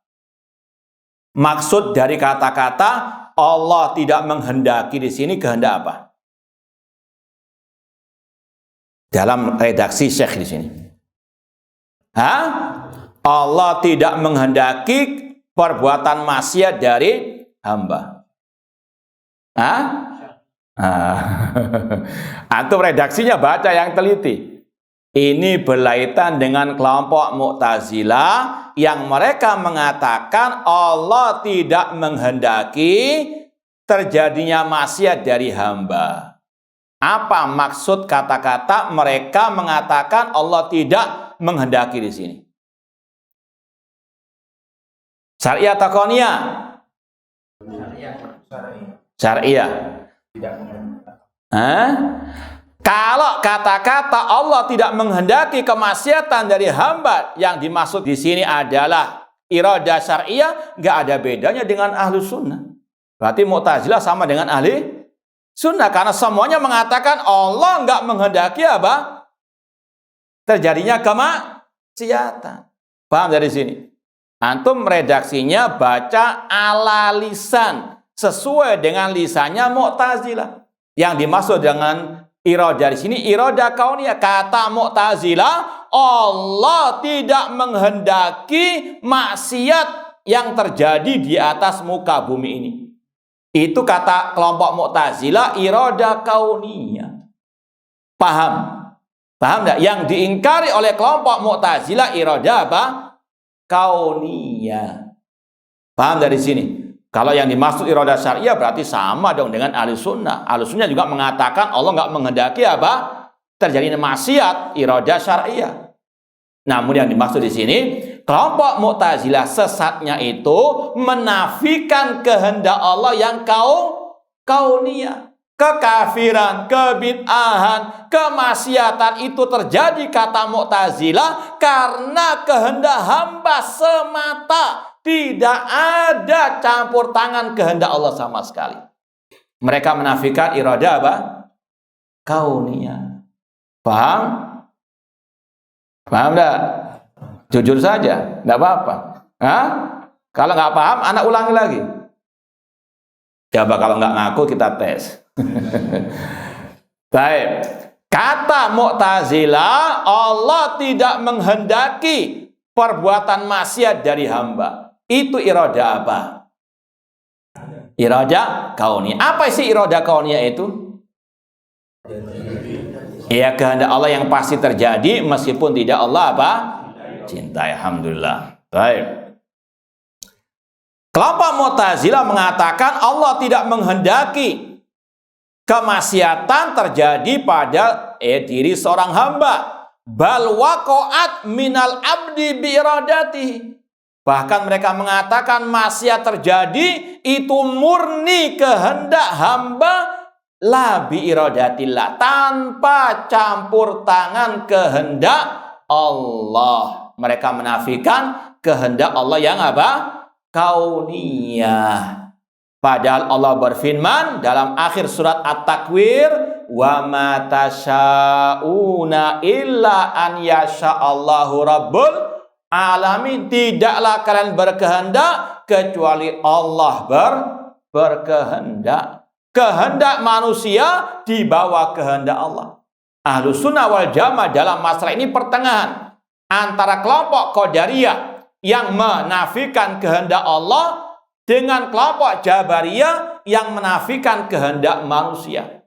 Maksud dari kata-kata Allah tidak menghendaki di sini kehendak apa? Dalam redaksi Syekh di sini. Allah tidak menghendaki perbuatan maksiat dari hamba. Antum redaksinya baca yang teliti. Ini berkaitan dengan kelompok Mu'tazilah yang mereka mengatakan Allah tidak menghendaki terjadinya maksiat dari hamba. Apa maksud kata-kata mereka mengatakan Allah tidak menghendaki di sini? Syariah atau kauniyah? Syariah. Kalau kata-kata Allah tidak menghendaki kemaksiatan dari hamba, yang dimaksud di sini adalah iradah syariah, nggak ada bedanya dengan ahlu sunnah. Berarti Mu'tazilah sama dengan ahli sunnah, karena semuanya mengatakan Allah nggak menghendaki apa? Terjadinya kemaksiatan. Paham dari sini? Antum redaksinya baca ala lisan, sesuai dengan lisannya Mu'tazilah. Yang dimaksud dengan iradah di sini iradah kauniyah. Kata Mu'tazilah, Allah tidak menghendaki maksiat yang terjadi di atas muka bumi ini. Itu kata kelompok Mu'tazilah iradah kauniyah. Paham? Paham enggak? Yang diingkari oleh kelompok Mu'tazilah iradah apa? Kauniyah. Paham dari sini? Kalau yang dimaksud iradah syariah berarti sama dong dengan ahli sunnah. Ahli sunnah juga mengatakan Allah nggak menghendaki apa? Terjadi maksiat, iradah syariah. Namun yang dimaksud di sini, kelompok Mu'tazilah sesatnya itu menafikan kehendak Allah yang kauniyah. Kekafiran, kebid'ahan, kemaksiatan itu terjadi kata Mu'tazilah karena kehendak hamba semata. Tidak ada campur tangan kehendak Allah sama sekali. Mereka menafikan iradah apa? Kauniyah. Paham? Paham enggak? Jujur saja, enggak apa-apa. Hah? Kalau nggak paham, anak ulangi lagi. Coba kalau nggak ngaku kita tes. Baik. Kata Mu'tazilah, Allah tidak menghendaki perbuatan maksiat dari hamba. Itu iradah apa? Iradah kauniyah. Apa sih iradah kauniyah itu? Ya, kehendak Allah yang pasti terjadi meskipun tidak Allah apa? Cinta. Alhamdulillah. Baik. Kelompok Mu'tazilah mengatakan Allah tidak menghendaki kemaksiatan terjadi pada diri seorang hamba. Bal waqa'at minal abdi bi iradatihi. Bahkan mereka mengatakan maksiat terjadi itu murni kehendak hamba la bi iradatillah, tanpa campur tangan kehendak Allah. Mereka menafikan kehendak Allah yang apa? Kauniyah. Padahal Allah berfirman dalam akhir surat At-Takwir, wa ma tasyauna illa an yasha'allahu rabbul alamin. Tidaklah kalian berkehendak kecuali Allah berkehendak. Kehendak manusia di bawah kehendak Allah. Ahlus sunnah wal jamaah dalam masalah ini pertengahan antara kelompok Qadariyah yang menafikan kehendak Allah dengan kelompok Jabariyah yang menafikan kehendak manusia.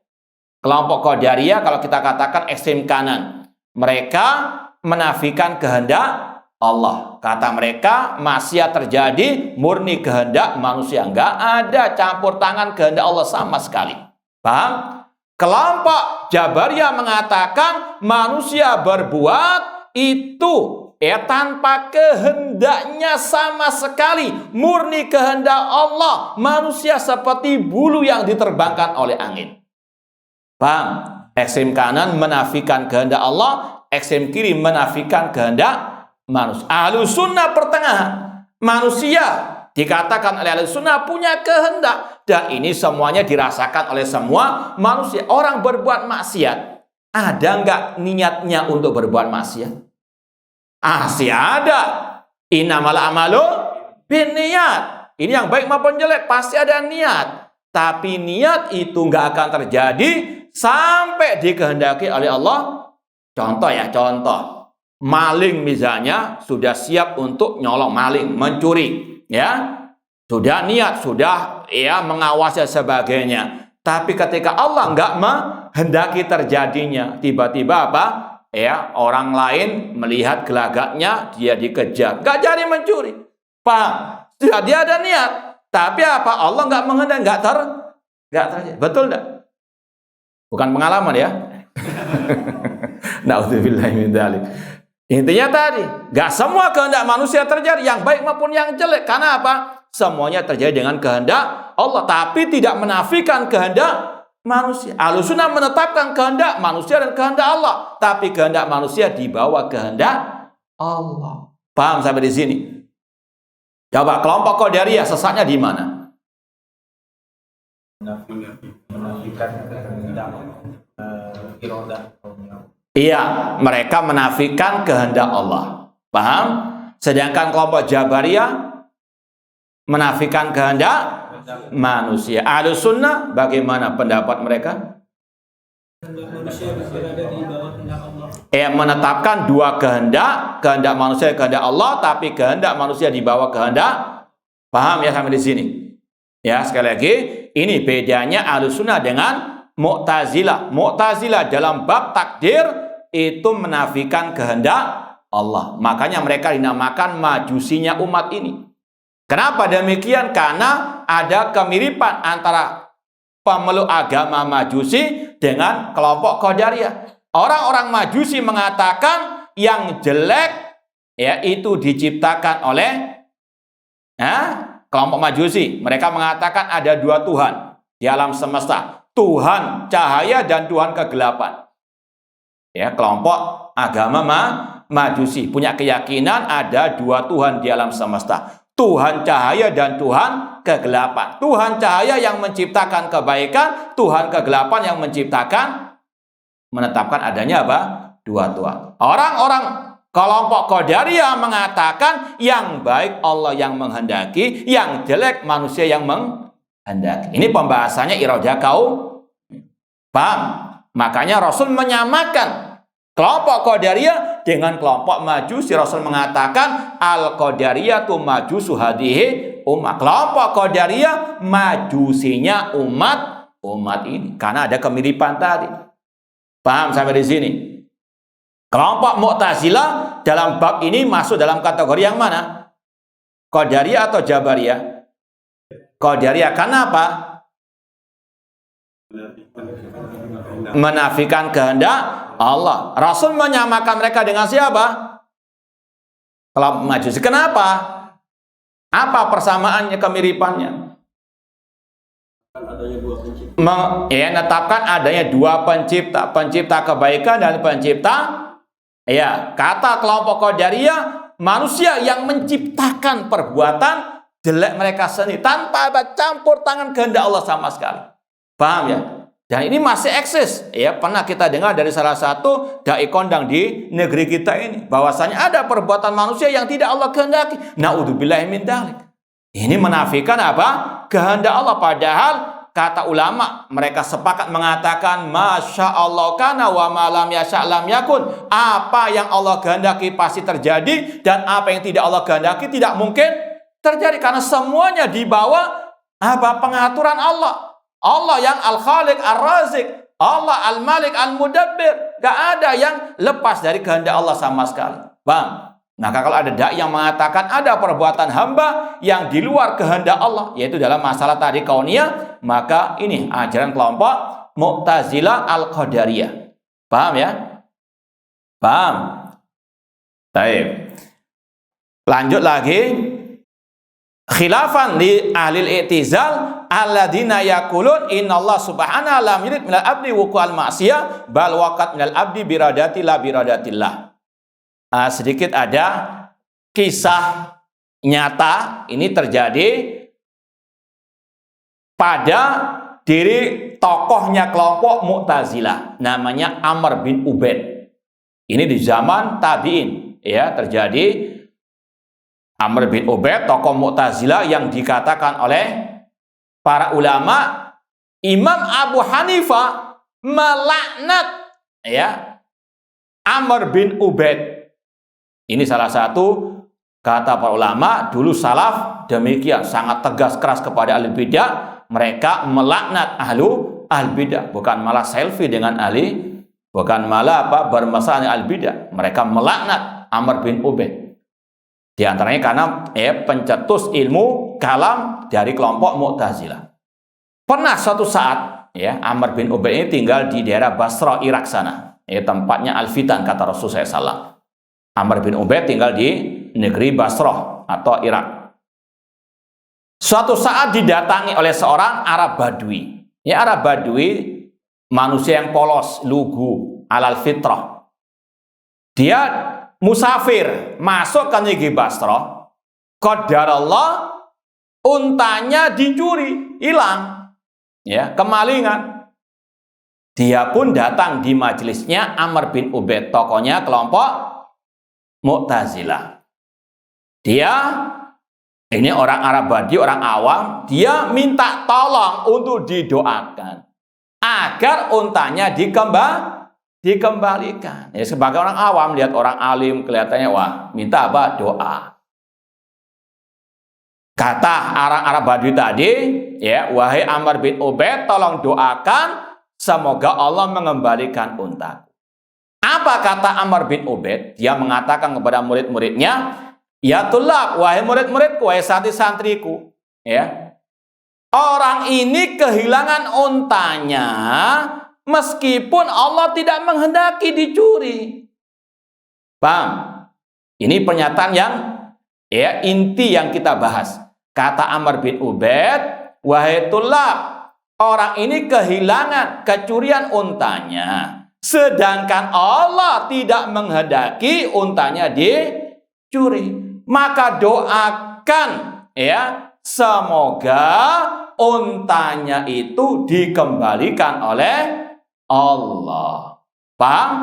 Kelompok Qadariyah kalau kita katakan ekstrem kanan, mereka menafikan kehendak Allah. Kata mereka maksiat terjadi murni kehendak manusia, enggak ada campur tangan kehendak Allah sama sekali. Paham? Kelompok Jabariyah mengatakan manusia berbuat itu tanpa kehendaknya sama sekali, murni kehendak Allah. Manusia seperti bulu yang diterbangkan oleh angin. Paham? Ekstrem kanan menafikan kehendak Allah, ekstrem kiri menafikan kehendak manusia. Ahlus sunnah pertengahan. Manusia dikatakan oleh ahlus sunnah punya kehendak, dan ini semuanya dirasakan oleh semua manusia. Orang berbuat maksiat, ada nggak niatnya untuk berbuat maksiat? Pasti ada. Innamal amalu binniyat. Ini yang baik maupun jelek pasti ada niat. Tapi niat itu nggak akan terjadi sampai dikehendaki oleh Allah. Contoh ya, contoh. Maling misalnya sudah siap untuk nyolong, maling, mencuri, ya. Sudah niat, sudah ya mengawasi sebagainya. Tapi ketika Allah nggak menghendaki terjadinya, tiba-tiba apa? Ya, orang lain melihat gelagaknya, dia dikejar, nggak jadi mencuri. Paham? Sudah dia ada niat, tapi apa? Allah nggak menghendaki, nggak terjadi. Betul nggak? Bukan pengalaman ya. Na'udzubillahi min dzalik. Intinya tadi, nggak semua kehendak manusia terjadi, yang baik maupun yang jelek. Karena apa? Semuanya terjadi dengan kehendak Allah, tapi tidak menafikan kehendak manusia. Ahlus sunnah menetapkan kehendak manusia dan kehendak Allah, tapi kehendak manusia di bawah kehendak Allah. Paham sampai di sini? Coba kelompok Qadariyah sesatnya di mana? Menafikan kehendak iradah. Iya, mereka menafikan kehendak Allah. Paham? Sedangkan kelompok Jabariyah Menafikan kehendak manusia. Ahlus sunnah bagaimana pendapat mereka? Menetapkan dua kehendak manusia, kehendak Allah, tapi kehendak manusia di bawah kehendak. Paham ya sampai di sini? Ya, sekali lagi, ini bedanya Ahlus sunnah dengan Mu'tazilah. Mu'tazilah dalam bab takdir itu menafikan kehendak Allah. Makanya mereka dinamakan majusinya umat ini. Kenapa demikian? Karena ada kemiripan antara pemeluk agama Majusi dengan kelompok Qadariyah. Orang-orang Majusi mengatakan yang jelek itu diciptakan oleh kelompok Majusi. Mereka mengatakan ada dua Tuhan di alam semesta. Tuhan cahaya dan Tuhan kegelapan. Ya, kelompok agama Majusi punya keyakinan ada dua Tuhan di alam semesta. Tuhan cahaya dan Tuhan kegelapan. Tuhan cahaya yang menciptakan kebaikan, Tuhan kegelapan yang menetapkan adanya apa? Dua Tuhan. Orang-orang kelompok Qadariyah mengatakan yang baik Allah yang menghendaki, yang jelek manusia yang menghendaki. Ini pembahasannya iradah kaum. Paham? Makanya Rasul menyamakan kelompok Qadariyah dengan kelompok Majusi. Rasul mengatakan Al-Qadariyah tu majusu hadihi umat. Kelompok Qadariyah majusinya umat ini. Karena ada kemiripan tadi. Paham sampai di sini? Kelompok Mu'tazilah dalam bab ini masuk dalam kategori yang mana? Qadariyah atau Jabariyah? Qadariyah. Kenapa? Menafikan kehendak Allah. Rasul menyamakan mereka dengan siapa? Kelompok Majusi. Kenapa? Apa persamaannya, kemiripannya? Menetapkan adanya dua pencipta, pencipta kebaikan dan pencipta. Kata kelompok Qadariyah, manusia yang menciptakan perbuatan jelek mereka sendiri tanpa ada campur tangan kehendak Allah sama sekali. Paham ya? Dan ini masih eksis. Pernah kita dengar dari salah satu dai kondang di negeri kita ini, bahwasanya ada perbuatan manusia yang tidak Allah kehendaki. Naudzubillahi min dzalik. Ini menafikan apa? Kehendak Allah. Padahal kata ulama, mereka sepakat mengatakan Masya Allah kana wa malam yasha' lam yakun. Apa yang Allah kehendaki pasti terjadi, dan apa yang tidak Allah kehendaki tidak mungkin terjadi, karena semuanya di bawah pengaturan Allah. Allah yang Al-Khaliq Ar-Razik, Allah Al-Malik Al-Mudabbir. Gak ada yang lepas dari kehendak Allah sama sekali. Bang, maka kalau ada dai yang mengatakan ada perbuatan hamba yang di luar kehendak Allah, yaitu dalam masalah tadi kauniyah, maka ini ajaran kelompok Mu'tazilah Al-Qadariyah. Paham ya? Paham? Baik. Lanjut lagi. Khilafan li ahlil i'tizal alladzina yaqulun innallaha subhanahu lam yurid minal abdi wuqu'al ma'siyah bal waqat minal abdi biradati la biradatillah. Sedikit ada kisah nyata ini terjadi pada diri tokohnya kelompok Mu'tazilah, namanya Amr bin Ubaid. Ini di zaman tabi'in terjadi. Amr bin Ubaid, tokoh Mu'tazilah yang dikatakan oleh para ulama, Imam Abu Hanifah melaknat Amr bin Ubaid. Ini salah satu kata para ulama dulu salaf demikian, sangat tegas keras kepada ahli bidah. Mereka melaknat ahlu bidah, bukan malah selfie dengan ahli, bukan malah bermasalah dengan ahli bidah. Mereka melaknat Amr bin Ubaid. Di antaranya karena pencetus ilmu kalam dari kelompok Mu'tazilah. Pernah suatu saat Amr bin Ubaid ini tinggal di daerah Basra, Irak sana. Tempatnya Al-Fitan kata Rasulullah SAW. Amr bin Ubaid tinggal di negeri Basra atau Irak. Suatu saat didatangi oleh seorang Arab Badui. Arab Badui manusia yang polos, lugu, alal fitrah. Dia musafir masuk ke negeri Basra, qadarallah untanya dicuri, hilang, kemalingan. Dia pun datang di majelisnya Amr bin Ubaid, tokohnya kelompok Mu'tazilah. Dia Ini orang Arab Badi, orang awam, dia minta tolong untuk didoakan agar untanya dikembalikan. Ya, sebagai orang awam, lihat orang alim, kelihatannya wah, minta apa? Doa. Kata orang Arab Badi tadi, ya, wahai Amr bin Ubaid, tolong doakan semoga Allah mengembalikan untaku. Apa kata Amr bin Ubaid? Dia mengatakan kepada murid-muridnya, ya tulab, wahai murid-muridku, wahai santri-santriku, ya, orang ini kehilangan untanya meskipun Allah tidak menghendaki dicuri. Paham? Ini pernyataan yang ya inti yang kita bahas. Kata Amr bin Ubaid, wahai tulab, orang ini kehilangan kecurian untanya, sedangkan Allah tidak menghendaki untanya dicuri. Maka doakan ya, semoga untanya itu dikembalikan oleh Allah. Paham?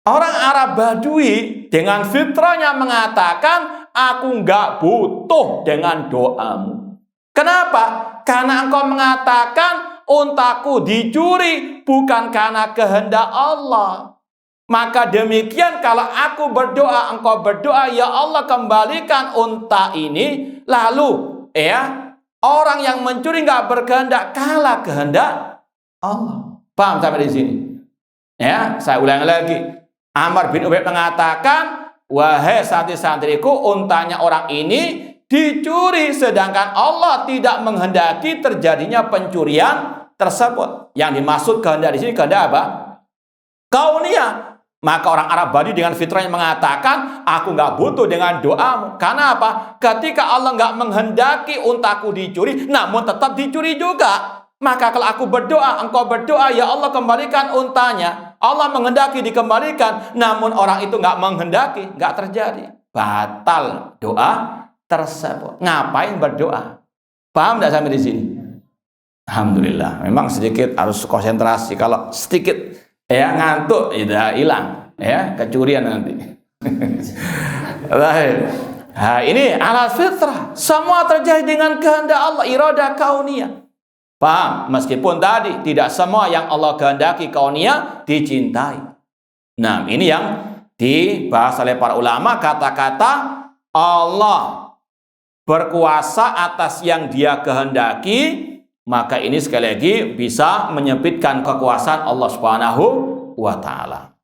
Orang Arab Badui dengan fitrahnya mengatakan, aku nggak butuh dengan doamu. Kenapa? Karena engkau mengatakan untaku dicuri bukan karena kehendak Allah. Maka demikian kalau aku berdoa, engkau berdoa, ya Allah kembalikan unta ini, lalu ya orang yang mencuri nggak berkehendak, kalah kehendak Allah. Paham sampai di sini? Ya, saya ulangi lagi. Amr bin Ubaid mengatakan, wahai santri-santriku, untanya orang ini dicuri, sedangkan Allah tidak menghendaki terjadinya pencurian tersebut. Yang dimaksud kehendak di sini kehendak apa? Kauniyah. Maka orang Arab Badi dengan fitrahnya mengatakan, aku nggak butuh dengan doamu. Karena apa? Ketika Allah nggak menghendaki untaku dicuri, namun tetap dicuri juga. Maka kalau aku berdoa, engkau berdoa, ya Allah kembalikan untanya. Allah menghendaki dikembalikan, namun orang itu nggak menghendaki, nggak terjadi. Batal doa tersebut. Ngapain berdoa? Paham nggak sampai di sini? Alhamdulillah. Memang sedikit harus konsentrasi. Kalau sedikit ya ngantuk, ya hilang, ya kecurian nanti. Nah, ini alat fitrah. Semua terjadi dengan kehendak Allah, iradah kauniyah. Paham? Meskipun tadi tidak semua yang Allah kehendaki kauniyah dicintai. Nah, ini yang dibahas oleh para ulama, kata-kata Allah berkuasa atas yang Dia kehendaki. Maka ini sekali lagi bisa menyempitkan kekuasaan Allah Subhanahu wa taala.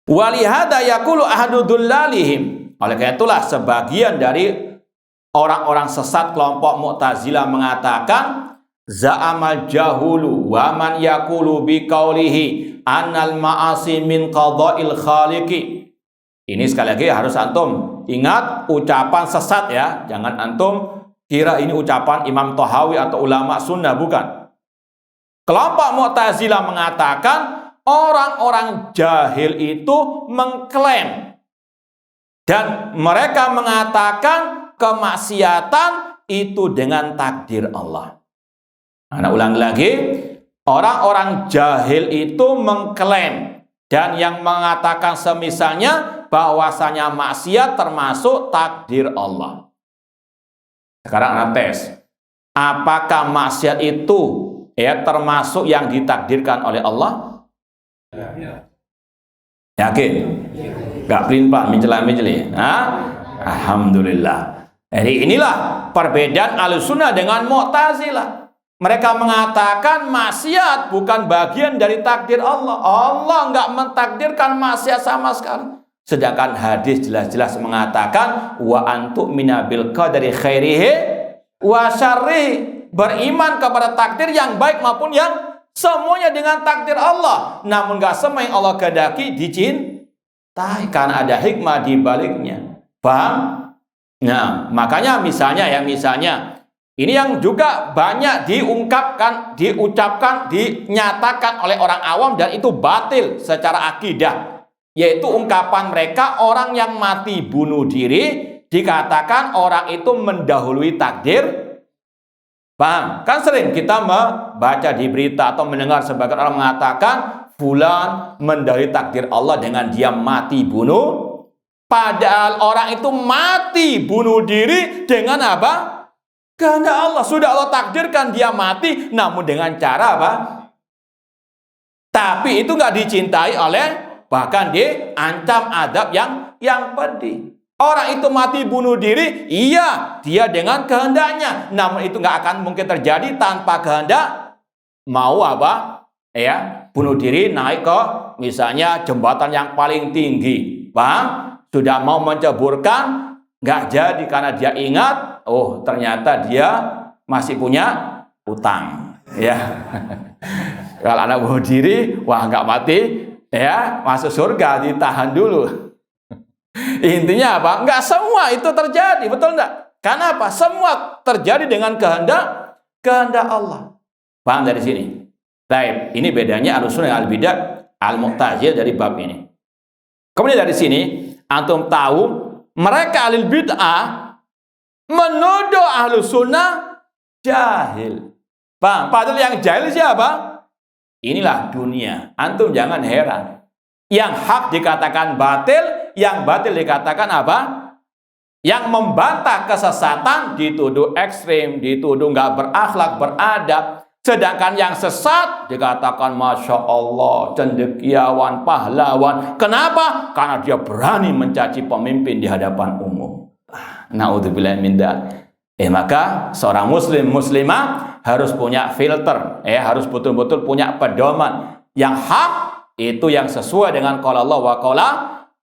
Walihada yaqulu ahadudullalihim. Oleh karena itulah sebagian dari orang-orang sesat kelompok Mu'tazilah mengatakan, za'amal jahulu wa man yaqulu biqaulihi annal ma'asi min qada'il khaliqi. Ini sekali lagi harus antum ingat ucapan sesat ya, jangan antum kira ini ucapan Imam Tahawi atau ulama sunnah, bukan. Kelompok Mu'tazilah mengatakan orang-orang jahil itu mengklaim dan mereka mengatakan kemaksiatan itu dengan takdir Allah. Nah, ulang lagi, orang-orang jahil itu mengklaim dan yang mengatakan semisalnya bahwasanya maksiat termasuk takdir Allah. Sekarang Anda tes, apakah maksiat itu ya termasuk yang ditakdirkan oleh Allah? Yakin? Gak pelin-pelan mencela-mencela. Nah, alhamdulillah. Jadi inilah perbedaan Ahlussunnah dengan Mu'tazilah. Mereka mengatakan maksiat bukan bagian dari takdir Allah. Allah nggak mentakdirkan maksiat sama sekali. Sedangkan hadis jelas-jelas mengatakan wa antu'mina bil qadari khairihi wa syarrihi, beriman kepada takdir yang baik maupun yang semuanya dengan takdir Allah. Namun gak semua yang Allah kehendaki dicintai karena ada hikmah di baliknya. Paham? Nah, makanya misalnya ini yang juga banyak diucapkan, dinyatakan oleh orang awam dan itu batil secara akidah. Yaitu ungkapan mereka orang yang mati bunuh diri dikatakan orang itu mendahului takdir. Paham? Kan sering kita membaca di berita atau mendengar sebagian orang mengatakan fulan mendahului takdir Allah dengan dia mati bunuh Padahal orang itu mati bunuh diri dengan apa? Kehendak Allah. Sudah Allah takdirkan dia mati, namun dengan cara apa? Tapi itu nggak dicintai oleh, bahkan diancam adab yang pedih. Orang itu mati bunuh diri, iya, dia dengan kehendaknya. Namun itu nggak akan mungkin terjadi tanpa kehendak. Mau apa? Ya, bunuh diri naik ke misalnya jembatan yang paling tinggi. Paham? Sudah mau menceburkan, nggak jadi karena dia ingat, oh ternyata dia masih punya utang. Ya, kalau anak bunuh diri, wah nggak mati, ya masuk surga, ditahan dulu. Intinya apa? Enggak semua itu terjadi, betul enggak? Karena apa? Semua terjadi dengan kehendak Allah. Paham dari sini? Baik, ini bedanya Ahlussunnah al-Bidah al-Mu'tazilah dari bab ini. Kemudian dari sini antum tahu mereka Ahlul Bid'ah menuduh Ahlussunnah jahil. Paham? Padahal yang jahil siapa? Inilah dunia. Antum jangan heran. Yang hak dikatakan batil, yang batil dikatakan apa? Yang membantah kesesatan dituduh ekstrim, dituduh nggak berakhlak, beradab. Sedangkan yang sesat dikatakan Masya Allah, cendekiawan, pahlawan. Kenapa? Karena dia berani mencaci pemimpin di hadapan umum. Naudzubillah min dzalik. Maka seorang muslim, muslimah harus punya filter, harus betul-betul punya pedoman. Yang hak itu yang sesuai dengan qala Allah wa qala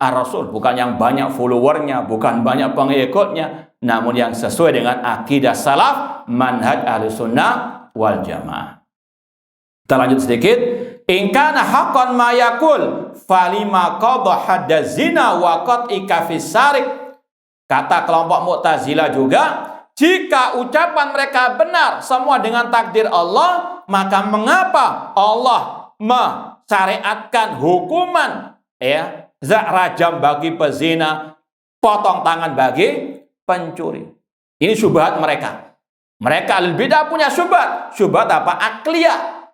ar-Rasul, bukan yang banyak followernya, bukan banyak pengikutnya, namun yang sesuai dengan akidah salaf, manhaj Ahlussunnah wal Jamaah. Kita lanjut sedikit. In kana haqqan ma yaqul falima qadha haddaz zina wa qat'ika fis sarik. Kata kelompok Mu'tazilah juga, jika ucapan mereka benar semua dengan takdir Allah, maka mengapa Allah syariatkan hukuman rajam bagi pezina, potong tangan bagi pencuri. Ini syubhat mereka. Mereka Ahlul Bidah punya syubhat. Syubhat apa? Akliyah.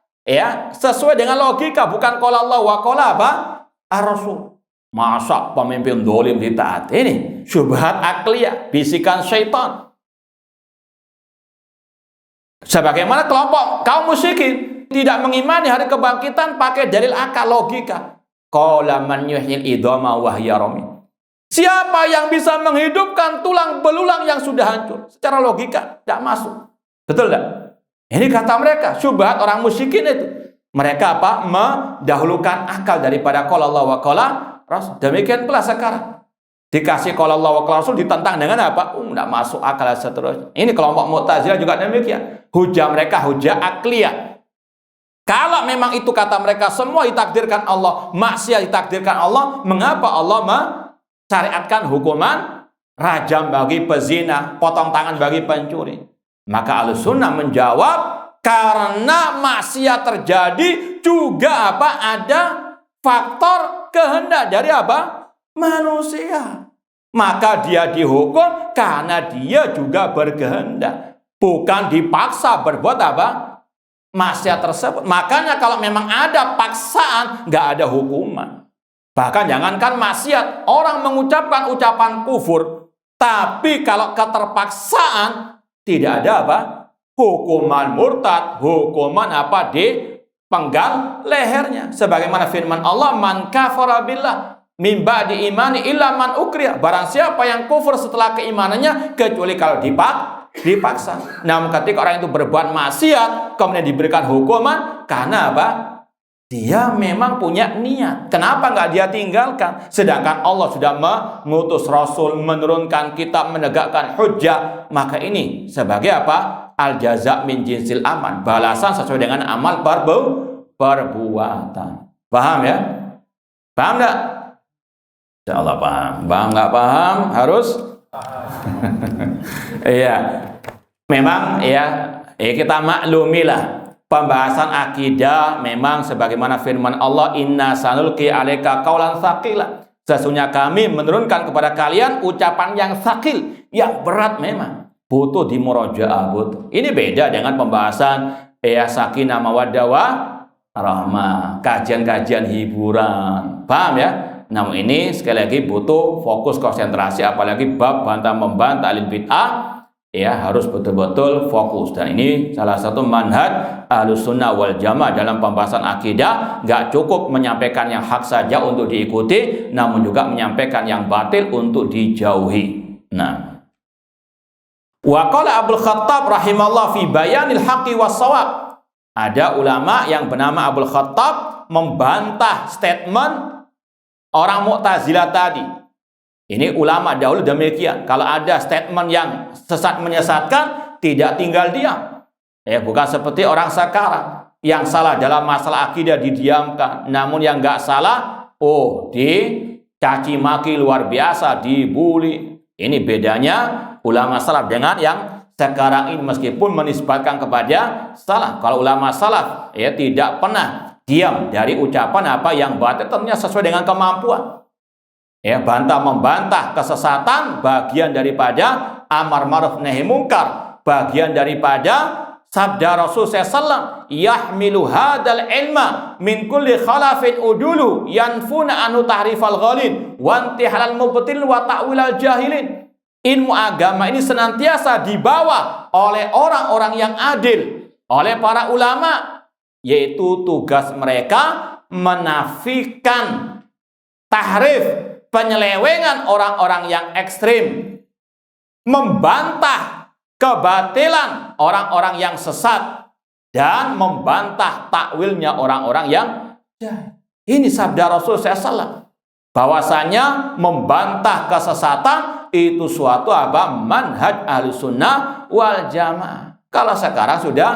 Sesuai dengan logika, bukan qala Allah wa qala apa? Ar-Rasul. Masa pemimpin dolim ditaati? Ini syubhat akliyah, bisikan syaitan. Sebagaimana kelompok kaum musyrikin tidak mengimani hari kebangkitan pakai dalil akal logika. Qala man yuhyil idhama wa hiya ramim. Siapa yang bisa menghidupkan tulang belulang yang sudah hancur? Secara logika tidak masuk. Betul tidak? Ini kata mereka, syubhat orang musyrikin itu. Mereka apa? Mendahulukan akal daripada qala Allah wa qala Rasul. Demikian pula sekarang. Dikasih qala Allah wa qala Rasul ditentang dengan apa? Tidak masuk akal dan seterusnya. Ini kelompok Mu'tazilah juga demikian. Hujah mereka hujah akliyah. Kalau memang itu kata mereka semua ditakdirkan Allah, maksiat ditakdirkan Allah, mengapa Allah mensyariatkan hukuman rajam bagi pezina, potong tangan bagi pencuri? Maka Ahlussunnah menjawab, karena maksiat terjadi juga apa? Ada faktor kehendak dari apa? Manusia. Maka dia dihukum karena dia juga berkehendak. Bukan dipaksa berbuat apa? Maksiat tersebut. Makanya kalau memang ada paksaan, nggak ada hukuman. Bahkan jangankan maksiat, orang mengucapkan ucapan kufur, tapi kalau keterpaksaan, tidak ada apa? Hukuman murtad, hukuman apa? Dipenggal lehernya. Sebagaimana firman Allah, man kafara billah min ba'di imani illa man ukriya. Barang siapa yang kufur setelah keimanannya, kecuali kalau dipaksa. Namun ketika orang itu berbuat maksiat kemudian diberikan hukuman karena apa? Dia memang punya niat. Kenapa nggak dia tinggalkan? Sedangkan Allah sudah mengutus Rasul, menurunkan kitab, menegakkan hujjah. Maka ini sebagai apa? Al jaza min jinsil amal. Balasan sesuai dengan amal perbuatan. Paham ya? Paham nggak? Insyaallah paham. Paham nggak paham? Harus iya, memang kita maklumilah pembahasan akidah. Memang sebagaimana firman Allah, inna sanulqi 'alaika qaulan tsaqila. Sesungguhnya kami menurunkan kepada kalian ucapan yang tsaqil, yang berat memang. Butuh dimurajaah, butuh. Ini beda dengan pembahasan sakinah mawaddah wa rahmah, kajian-kajian hiburan. Paham ya? Namun ini sekali lagi butuh fokus konsentrasi, apalagi bab bantah membantah ahli bid'ah, ya harus betul-betul fokus. Dan ini salah satu manhaj Ahlussunnah wal Jamaah dalam pembahasan akidah. Nggak cukup menyampaikan yang hak saja untuk diikuti, namun juga menyampaikan yang batil untuk dijauhi. Nah, wa qala Abdul Khattab rahimallahu fi bayanil haqqi was shawab. Ada ulama yang bernama Abdul Khattab membantah statement orang Mu'tazilah tadi. Ini ulama dahulu demikian. Kalau ada statement yang sesat menyesatkan, tidak tinggal diam. Bukan seperti orang sekarang yang salah dalam masalah akidah didiamkan, namun yang nggak salah, dicaci maki luar biasa, dibully. Ini bedanya ulama salaf dengan yang sekarang ini, meskipun menisbatkan kepada salah. Kalau ulama salaf tidak pernah diam dari ucapan apa yang batil, tentunya sesuai dengan kemampuan. Bantah membantah kesesatan bagian daripada amar ma'ruf nahi munkar, bagian daripada sabda Rasul SAW, yahmilu hadal ilma min kulli khalafin udulu yanfuna anu tahrifal ghalin wa intihalal mubtil wa ta'wilal jahilin. Ilmu agama ini senantiasa dibawa oleh orang-orang yang adil, oleh para ulama, yaitu tugas mereka menafikan tahrif, penyelewengan orang-orang yang ekstrim, membantah kebatilan orang-orang yang sesat, dan membantah takwilnya orang-orang yang jahil. Ini sabda Rasul SAW, bahwasanya membantah kesesatan itu suatu manhaj Ahlussunnah wal Jamaah. Kalau sekarang sudah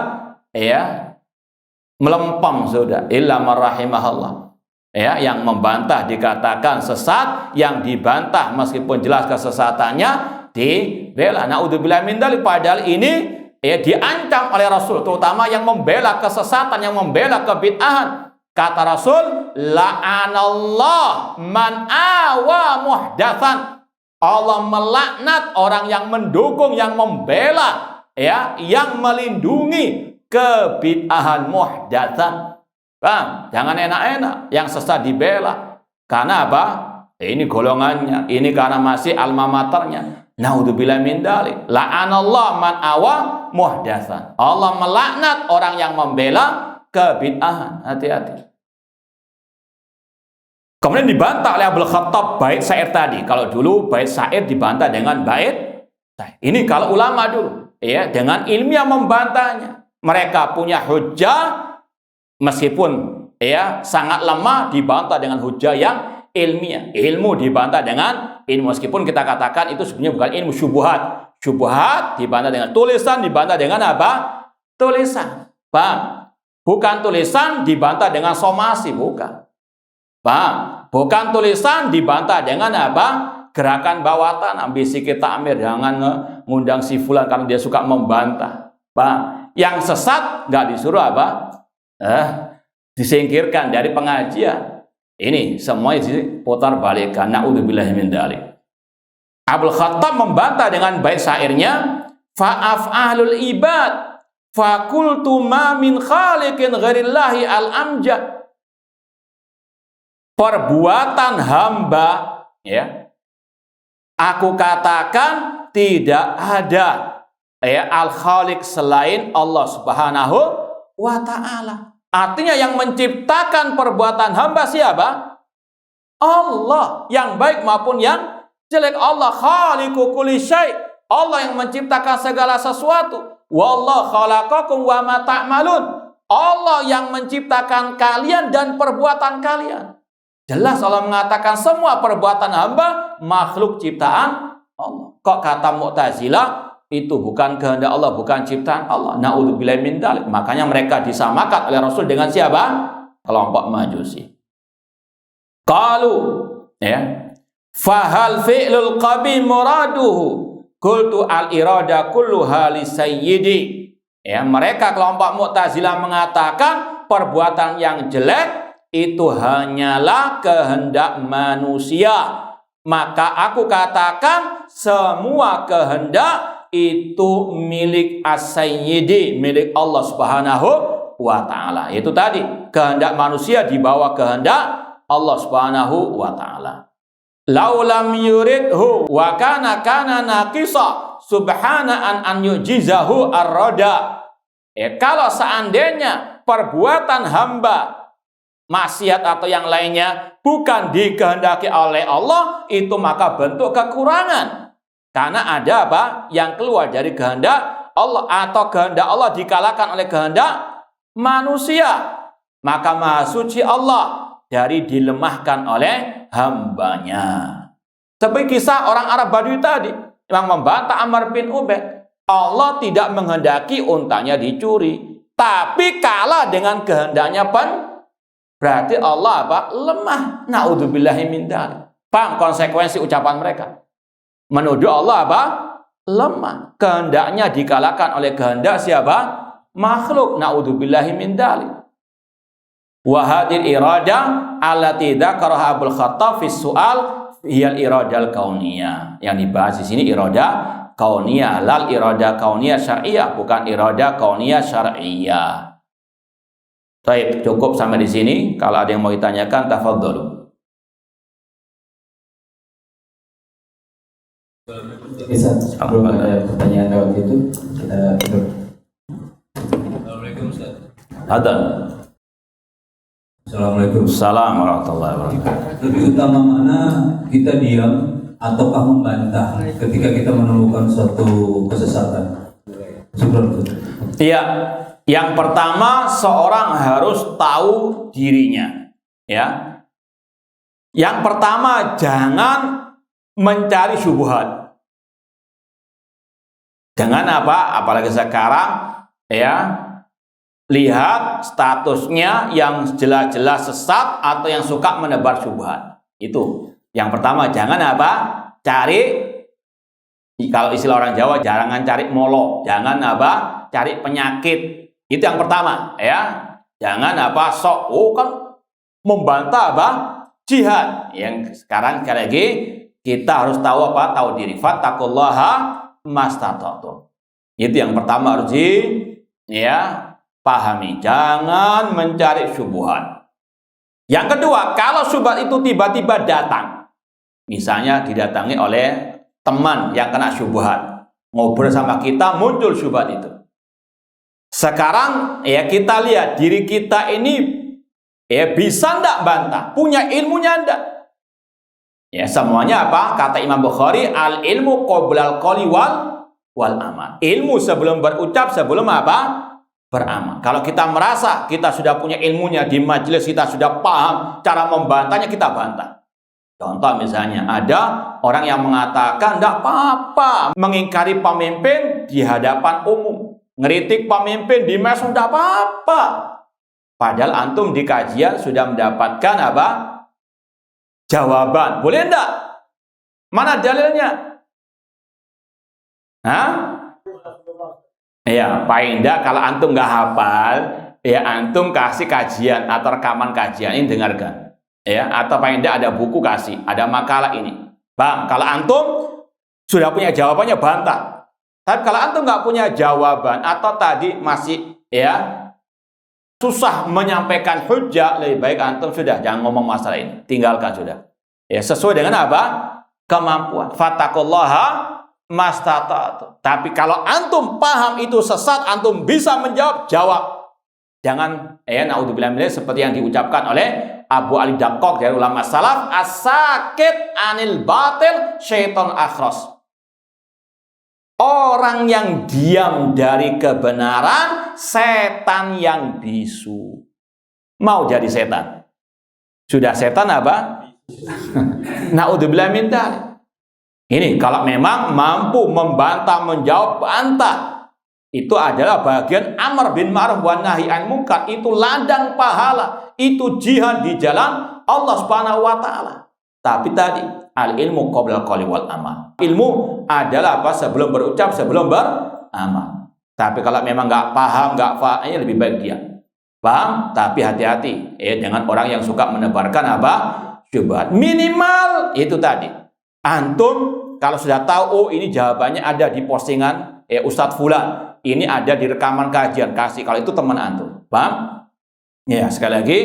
melempem sudah, illa marrahimahullah. Yang membantah dikatakan sesat, yang dibantah meskipun jelas kesesatannya dibela. Naudzubillah min dzalik. Padahal ini diancam oleh Rasul, terutama yang membela kesesatan, yang membela kebid'ahan. Kata Rasul, la'anallah man awa muhdatsan. Allah melaknat orang yang mendukung, yang membela, yang melindungi kebid'ahan muhdatsan. Bang, jangan enak-enak yang sesat dibela. Karena apa? Ini golongannya, ini karena masih alma maternya. Naudzubillah min dzalik. La'anallah man awa muhdatsan. Allah melaknat orang yang membela kebid'ahan. Hati-hati. Kemudian dibantah oleh Abdul Khattab bait syair tadi. Kalau dulu bait syair dibantah dengan bait syair. Ini kalau ulama dulu, dengan ilmiah membantahnya. Mereka punya hujjah, meskipun sangat lemah, dibantah dengan hujjah yang ilmiah. Ilmu dibantah dengan ilmu, meskipun kita katakan itu sebenarnya bukan ilmu, syubhat. Syubhat dibantah dengan tulisan, dibantah dengan apa? Tulisan. Paham? Bukan tulisan dibantah dengan somasi, bukan. Paham? Bukan tulisan dibantah dengan apa? Gerakan bawah tanah, bisiki takmir, jangan ngundang si fulan karena dia suka membantah. Paham? Yang sesat nggak disuruh apa? Disingkirkan dari pengajian. Ini semuanya diputar balikan. Naudzubillahi min dzalik. Abdul Khattab membantah dengan bait syairnya, fa'af'alul ibad fakultu ma min khaliqin ghairillahi al-amjad. Perbuatan hamba, aku katakan tidak ada al-khaliq selain Allah Subhanahu wa ta'ala. Artinya yang menciptakan perbuatan hamba siapa? Allah, yang baik maupun yang jelek. Allah khaliqu kulli syai'. Allah yang menciptakan segala sesuatu. Wallahu khalaqakum wa ma ta'malun. Allah yang menciptakan kalian dan perbuatan kalian. Jelas Allah mengatakan semua perbuatan hamba makhluk ciptaan Allah. Kok kata Mu'tazilah itu bukan kehendak Allah, bukan ciptaan Allah? Naudzubillahi min dzalik. Makanya mereka disamakan oleh Rasul dengan siapa? Kelompok Majusi. Qalu, fahal fi'lul qabi muraduhu qultu al-irada kulluha li sayyidi. Mereka kelompok Mu'tazilah mengatakan perbuatan yang jelek itu hanyalah kehendak manusia. Maka aku katakan semua kehendak itu milik as-sayyidi, milik Allah Subhanahu wa ta'ala. Itu tadi, kehendak manusia di bawah kehendak Allah Subhanahu wa taala. Laulam yuridhu wa kana naqisa subhana an yujizahu ar-rada. Kalau seandainya perbuatan hamba maksiat atau yang lainnya bukan dikehendaki oleh Allah, itu maka bentuk kekurangan. Karena ada apa? Yang keluar dari kehendak Allah atau kehendak Allah dikalahkan oleh kehendak manusia. Maka Maha Suci Allah dari dilemahkan oleh hambanya. Seperti kisah orang Arab Badui tadi yang membantah Ammar bin Ubaid. Allah tidak menghendaki untanya dicuri, tapi kalah dengan kehendaknya berarti Allah apa? Lemah. Naudzubillahi min dzalik. Paham konsekuensi ucapan mereka? Menuduh Allah apa? Lemah. Kehendaknya dikalahkan oleh kehendak siapa? Makhluk. Naudzubillahi min dzalik. Wa hadil irada allati dzakaraha Abul Khattab fi su'al hiyal iradal kauniyah. Yang dibahas di sini irada kauniyah, lal irada kauniyah syar'iyah, bukan irada kauniyah syar'iyah. Baik, cukup sampai di sini. Kalau ada yang mau ditanyakan, tafadhol. Bisa, sebelum ada pertanyaan lewat itu, kita duduk. Assalamualaikum Ustaz. Ada. Assalamualaikum. Assalamualaikum warahmatullahi wabarakatuh. Lebih utama mana kita diam ataukah membantah ketika kita menemukan suatu kesesatan? Iya, yang pertama seorang harus tahu dirinya. Ya, yang pertama jangan mencari syubhat. Dengan apa? Apalagi sekarang, ya, lihat statusnya yang jelas-jelas sesat atau yang suka menebar syubhat. Itu yang pertama, jangan apa? Cari, kalau istilah orang Jawa, jangan cari molo, jangan apa? Cari penyakit. Itu yang pertama, ya. Jangan apa? Sok, kan membantah apa? Jihad. Yang sekarang sekali lagi kita harus tahu apa? Tahu diri. Fattaqullaha mastata'tum. Itu yang pertama harus pahami. Jangan mencari syubhat. Yang kedua, kalau syubhat itu tiba-tiba datang, misalnya didatangi oleh teman yang kena syubhat, ngobrol sama kita, muncul syubhat itu. Sekarang ya kita lihat diri kita ini bisa ndak bantah, punya ilmunya ndak? Ya, semuanya apa? Kata Imam Bukhari, al ilmu qoblal qoli wal amal. Ilmu sebelum berucap, sebelum apa? Beramal. Kalau kita merasa kita sudah punya ilmunya, di majelis kita sudah paham cara membantahnya, kita bantah. Contoh misalnya ada orang yang mengatakan tidak apa-apa mengingkari pemimpin di hadapan umum, ngeritik pemimpin di medsos tidak apa-apa. Padahal antum di kajian sudah mendapatkan apa? Jawaban. Boleh enggak? Mana dalilnya? Hah? Ya, paling enggak kalau antum nggak hafal, ya antum kasih kajian atau rekaman kajian ini dengarkan. Ya, atau paling enggak ada buku kasih, ada makalah ini. Bang, kalau antum sudah punya jawabannya bantah. Tapi kalau antum nggak punya jawaban atau tadi masih susah menyampaikan hujjah, lebih baik antum sudah jangan ngomong masalah ini, tinggalkan sudah. Ya, sesuai dengan apa? Kemampuan. Fattaqullaha mastata'tum. Tapi kalau antum paham itu sesat, antum bisa menjawab, jawab. Jangan naudzubillah min dzalik, seperti yang diucapkan oleh Abu Ali Daqqaq dari ulama salaf, as-sakit anil batil syaiton akhras. Orang yang diam dari kebenaran, setan yang bisu. Mau jadi setan? Sudah setan apa? Naudzubillah min dzalik. Ini kalau memang mampu membantah, menjawab, bantah. Itu adalah bagian amar bin ma'ruf wa nahi an munkar. Itu ladang pahala. Itu jihad di jalan Allah Subhanahu wa taala. Tapi tadi al ilmu qoblal qawli wal amal. Ilmu adalah apa? Sebelum berucap, sebelum beramal. Tapi kalau memang nggak paham, ini lebih baik dia. Paham? Tapi hati-hati dengan orang yang suka menebarkan apa? Syubhat. Minimal itu tadi. Antum kalau sudah tahu, ini jawabannya ada di postingan Ustadz Fulan, ini ada di rekaman kajian, kasih. Kalau itu teman antum, paham? Ya, sekali lagi,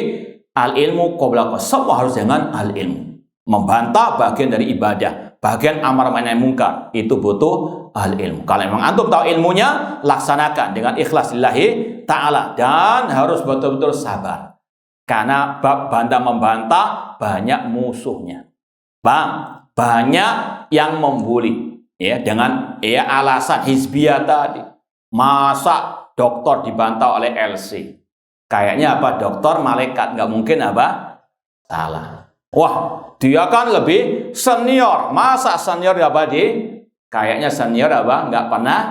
al ilmu qabla semua harus dengan al ilmu. Membantah bagian dari ibadah, bagian amar ma'ruf nahi munkar, itu butuh al ilmu. Kalau memang antum tahu ilmunya, laksanakan dengan ikhlas lillahi ta'ala, dan harus betul-betul sabar. Karena bab bantah membantah banyak musuhnya. Bang, banyak yang membuli ya dengan alasan hizbiyah tadi. Masa dokter dibantah oleh LC? Kayaknya apa, dokter malaikat, nggak mungkin apa salah. Wah, dia kan lebih senior. Masa senior apa kayaknya senior apa nggak pernah.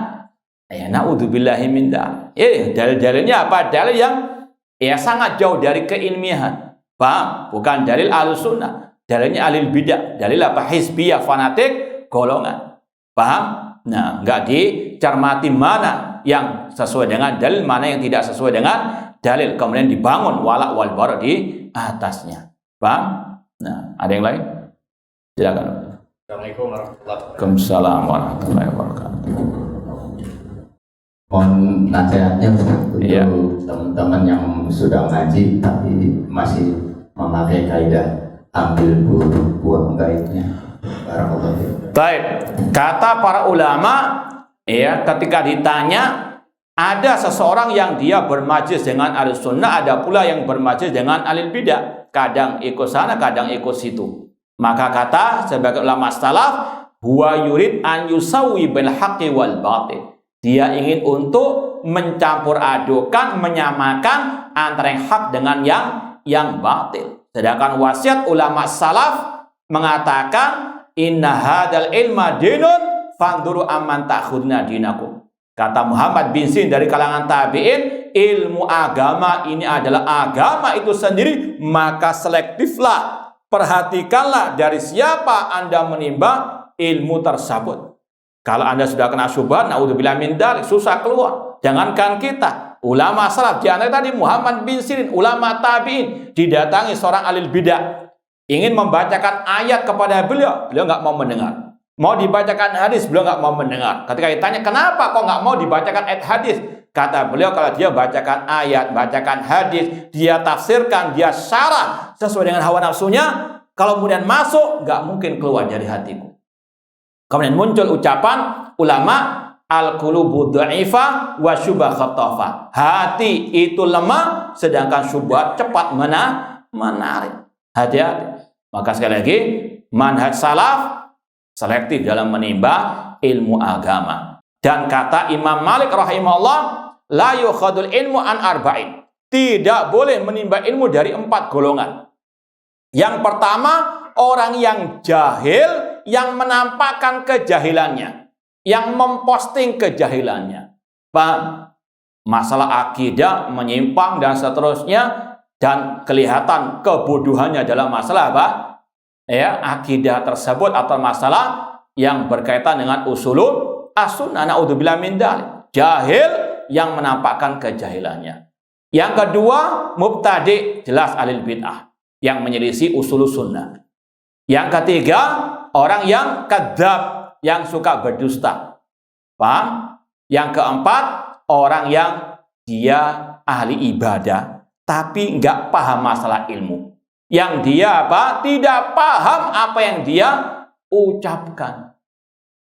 Naudzubillahi min dzalik. Dalil-dalilnya apa? Dalil yang sangat jauh dari keilmiahan. Paham? Bukan dalil Ahlussunnah. Dalilnya ahli bidah. Dalil apa? Hizbiyah, fanatik, golongan. Paham? Nah, nggak dicermati mana yang sesuai dengan dalil, mana yang tidak sesuai dengan dalil, kemudian dibangun walak wal bara di atasnya. Paham? Nah, ada yang lain? Silakan. Assalamualaikum warahmatullahi wabarakatuh. Waalaikumsalam warahmatullahi wabarakatuh. Mohon nasihatnya untuk Iya. teman-teman yang sudah ngaji tapi masih memakai kaidah ambil buruk buang baiknya. Barakallahu fiik. Baik, kata para ulama ketika ditanya, ada seseorang yang dia bermajlis dengan ahli sunnah, ada pula yang bermajlis dengan ahli bidah. Kadang ikut sana, kadang ikut situ. Maka kata sebagai ulama salaf, huwa yurid an yusawi bil haqqi wal batil. Dia ingin untuk mencampur adukan, menyamakan antara yang hak dengan yang batil. Sedangkan wasiat ulama salaf mengatakan, inna hadal ilma dinun fanduru amman ta'khudna dinakum. Kata Muhammad bin Sirin dari kalangan tabi'in, ilmu agama ini adalah agama itu sendiri, maka selektiflah, perhatikanlah dari siapa Anda menimba ilmu tersebut. Kalau Anda sudah kena syubhat, naudzubillah min dzalik, susah keluar. Jangankan kita, ulama salaf, di antara tadi Muhammad bin Sirin, ulama tabi'in, didatangi seorang ahli bidah, ingin membacakan ayat kepada beliau nggak mau mendengar. Mau dibacakan hadis, beliau nggak mau mendengar. Ketika ditanya, kenapa kok nggak mau dibacakan ayat hadis? Kata beliau, kalau dia bacakan ayat, bacakan hadis, dia tafsirkan, dia syarah sesuai dengan hawa nafsunya, kalau kemudian masuk, nggak mungkin keluar dari hatiku. Kemudian muncul ucapan ulama, al-qulubu dha'ifa wa syubha khatafa. Hati itu lemah, sedangkan syubhat cepat menarik. Hati-hati. Maka sekali lagi, manhaj salaf selektif dalam menimba ilmu agama. Dan kata Imam Malik rahimahullah, la yukhadul ilmu an arba'in. Tidak boleh menimba ilmu dari 4 golongan. Yang pertama, orang yang jahil, yang menampakkan kejahilannya, yang memposting kejahilannya. Paham? Masalah akidah menyimpang dan seterusnya, dan kelihatan kebodohannya dalam masalah apa? Akidah tersebut atau masalah yang berkaitan dengan usulul as-sunnah, naudzubillah min dzalik. Jahil yang menampakkan kejahilannya. Yang kedua, mubtadi, jelas ahli bid'ah yang menyelisih usulul sunnah. Yang ketiga, orang yang kadzab, yang suka berdusta. Paham? Yang keempat, orang yang dia ahli ibadah tapi nggak paham masalah ilmu. Yang dia apa? Tidak paham apa yang dia ucapkan.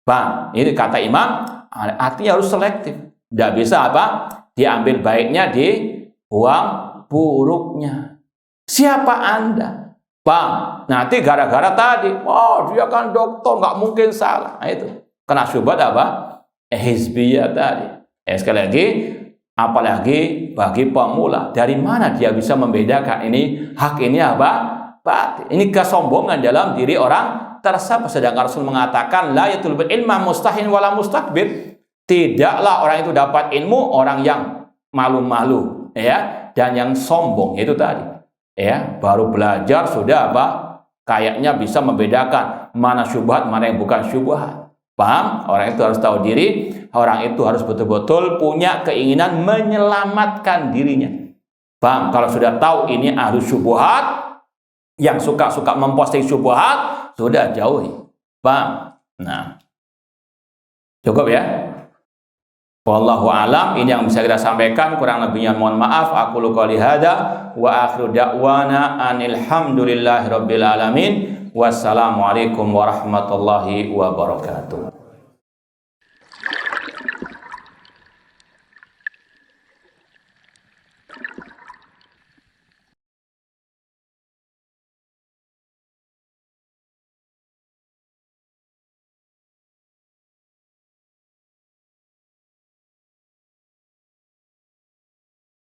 Bang, ini kata Imam, artinya harus selektif. Tidak bisa apa? Diambil baiknya, dibuang buruknya. Siapa Anda? Bang, nanti gara-gara tadi, dia kan dokter, nggak mungkin salah. Nah, itu kena syubhat apa? Hizbiyah tadi. Sekali lagi, apalagi bagi pemula, dari mana dia bisa membedakan ini hak, ini apa? Batil. Ini kesombongan dalam diri orang tersebut. Sedangkan Rasul mengatakan, la yatlubul ilma mustahin wala mustakbir. Tidaklah orang itu dapat ilmu orang yang malu-malu, dan yang sombong. Itu tadi, baru belajar sudah apa? Kayaknya bisa membedakan mana syubhat, mana yang bukan syubhat. Paham? Orang itu harus tahu diri. Orang itu harus betul-betul punya keinginan menyelamatkan dirinya. Paham? Kalau sudah tahu ini ahli syubhat, yang suka-suka memposting syubhat, sudah jauhi. Paham? Nah, cukup ya? Wallahu alam, ini yang bisa kita sampaikan, kurang lebihnya mohon maaf. Aku qouli hada wa akhiru da'wana anil hamdulillahi rabbil alamin. Wassalamualaikum warahmatullahi wabarakatuh.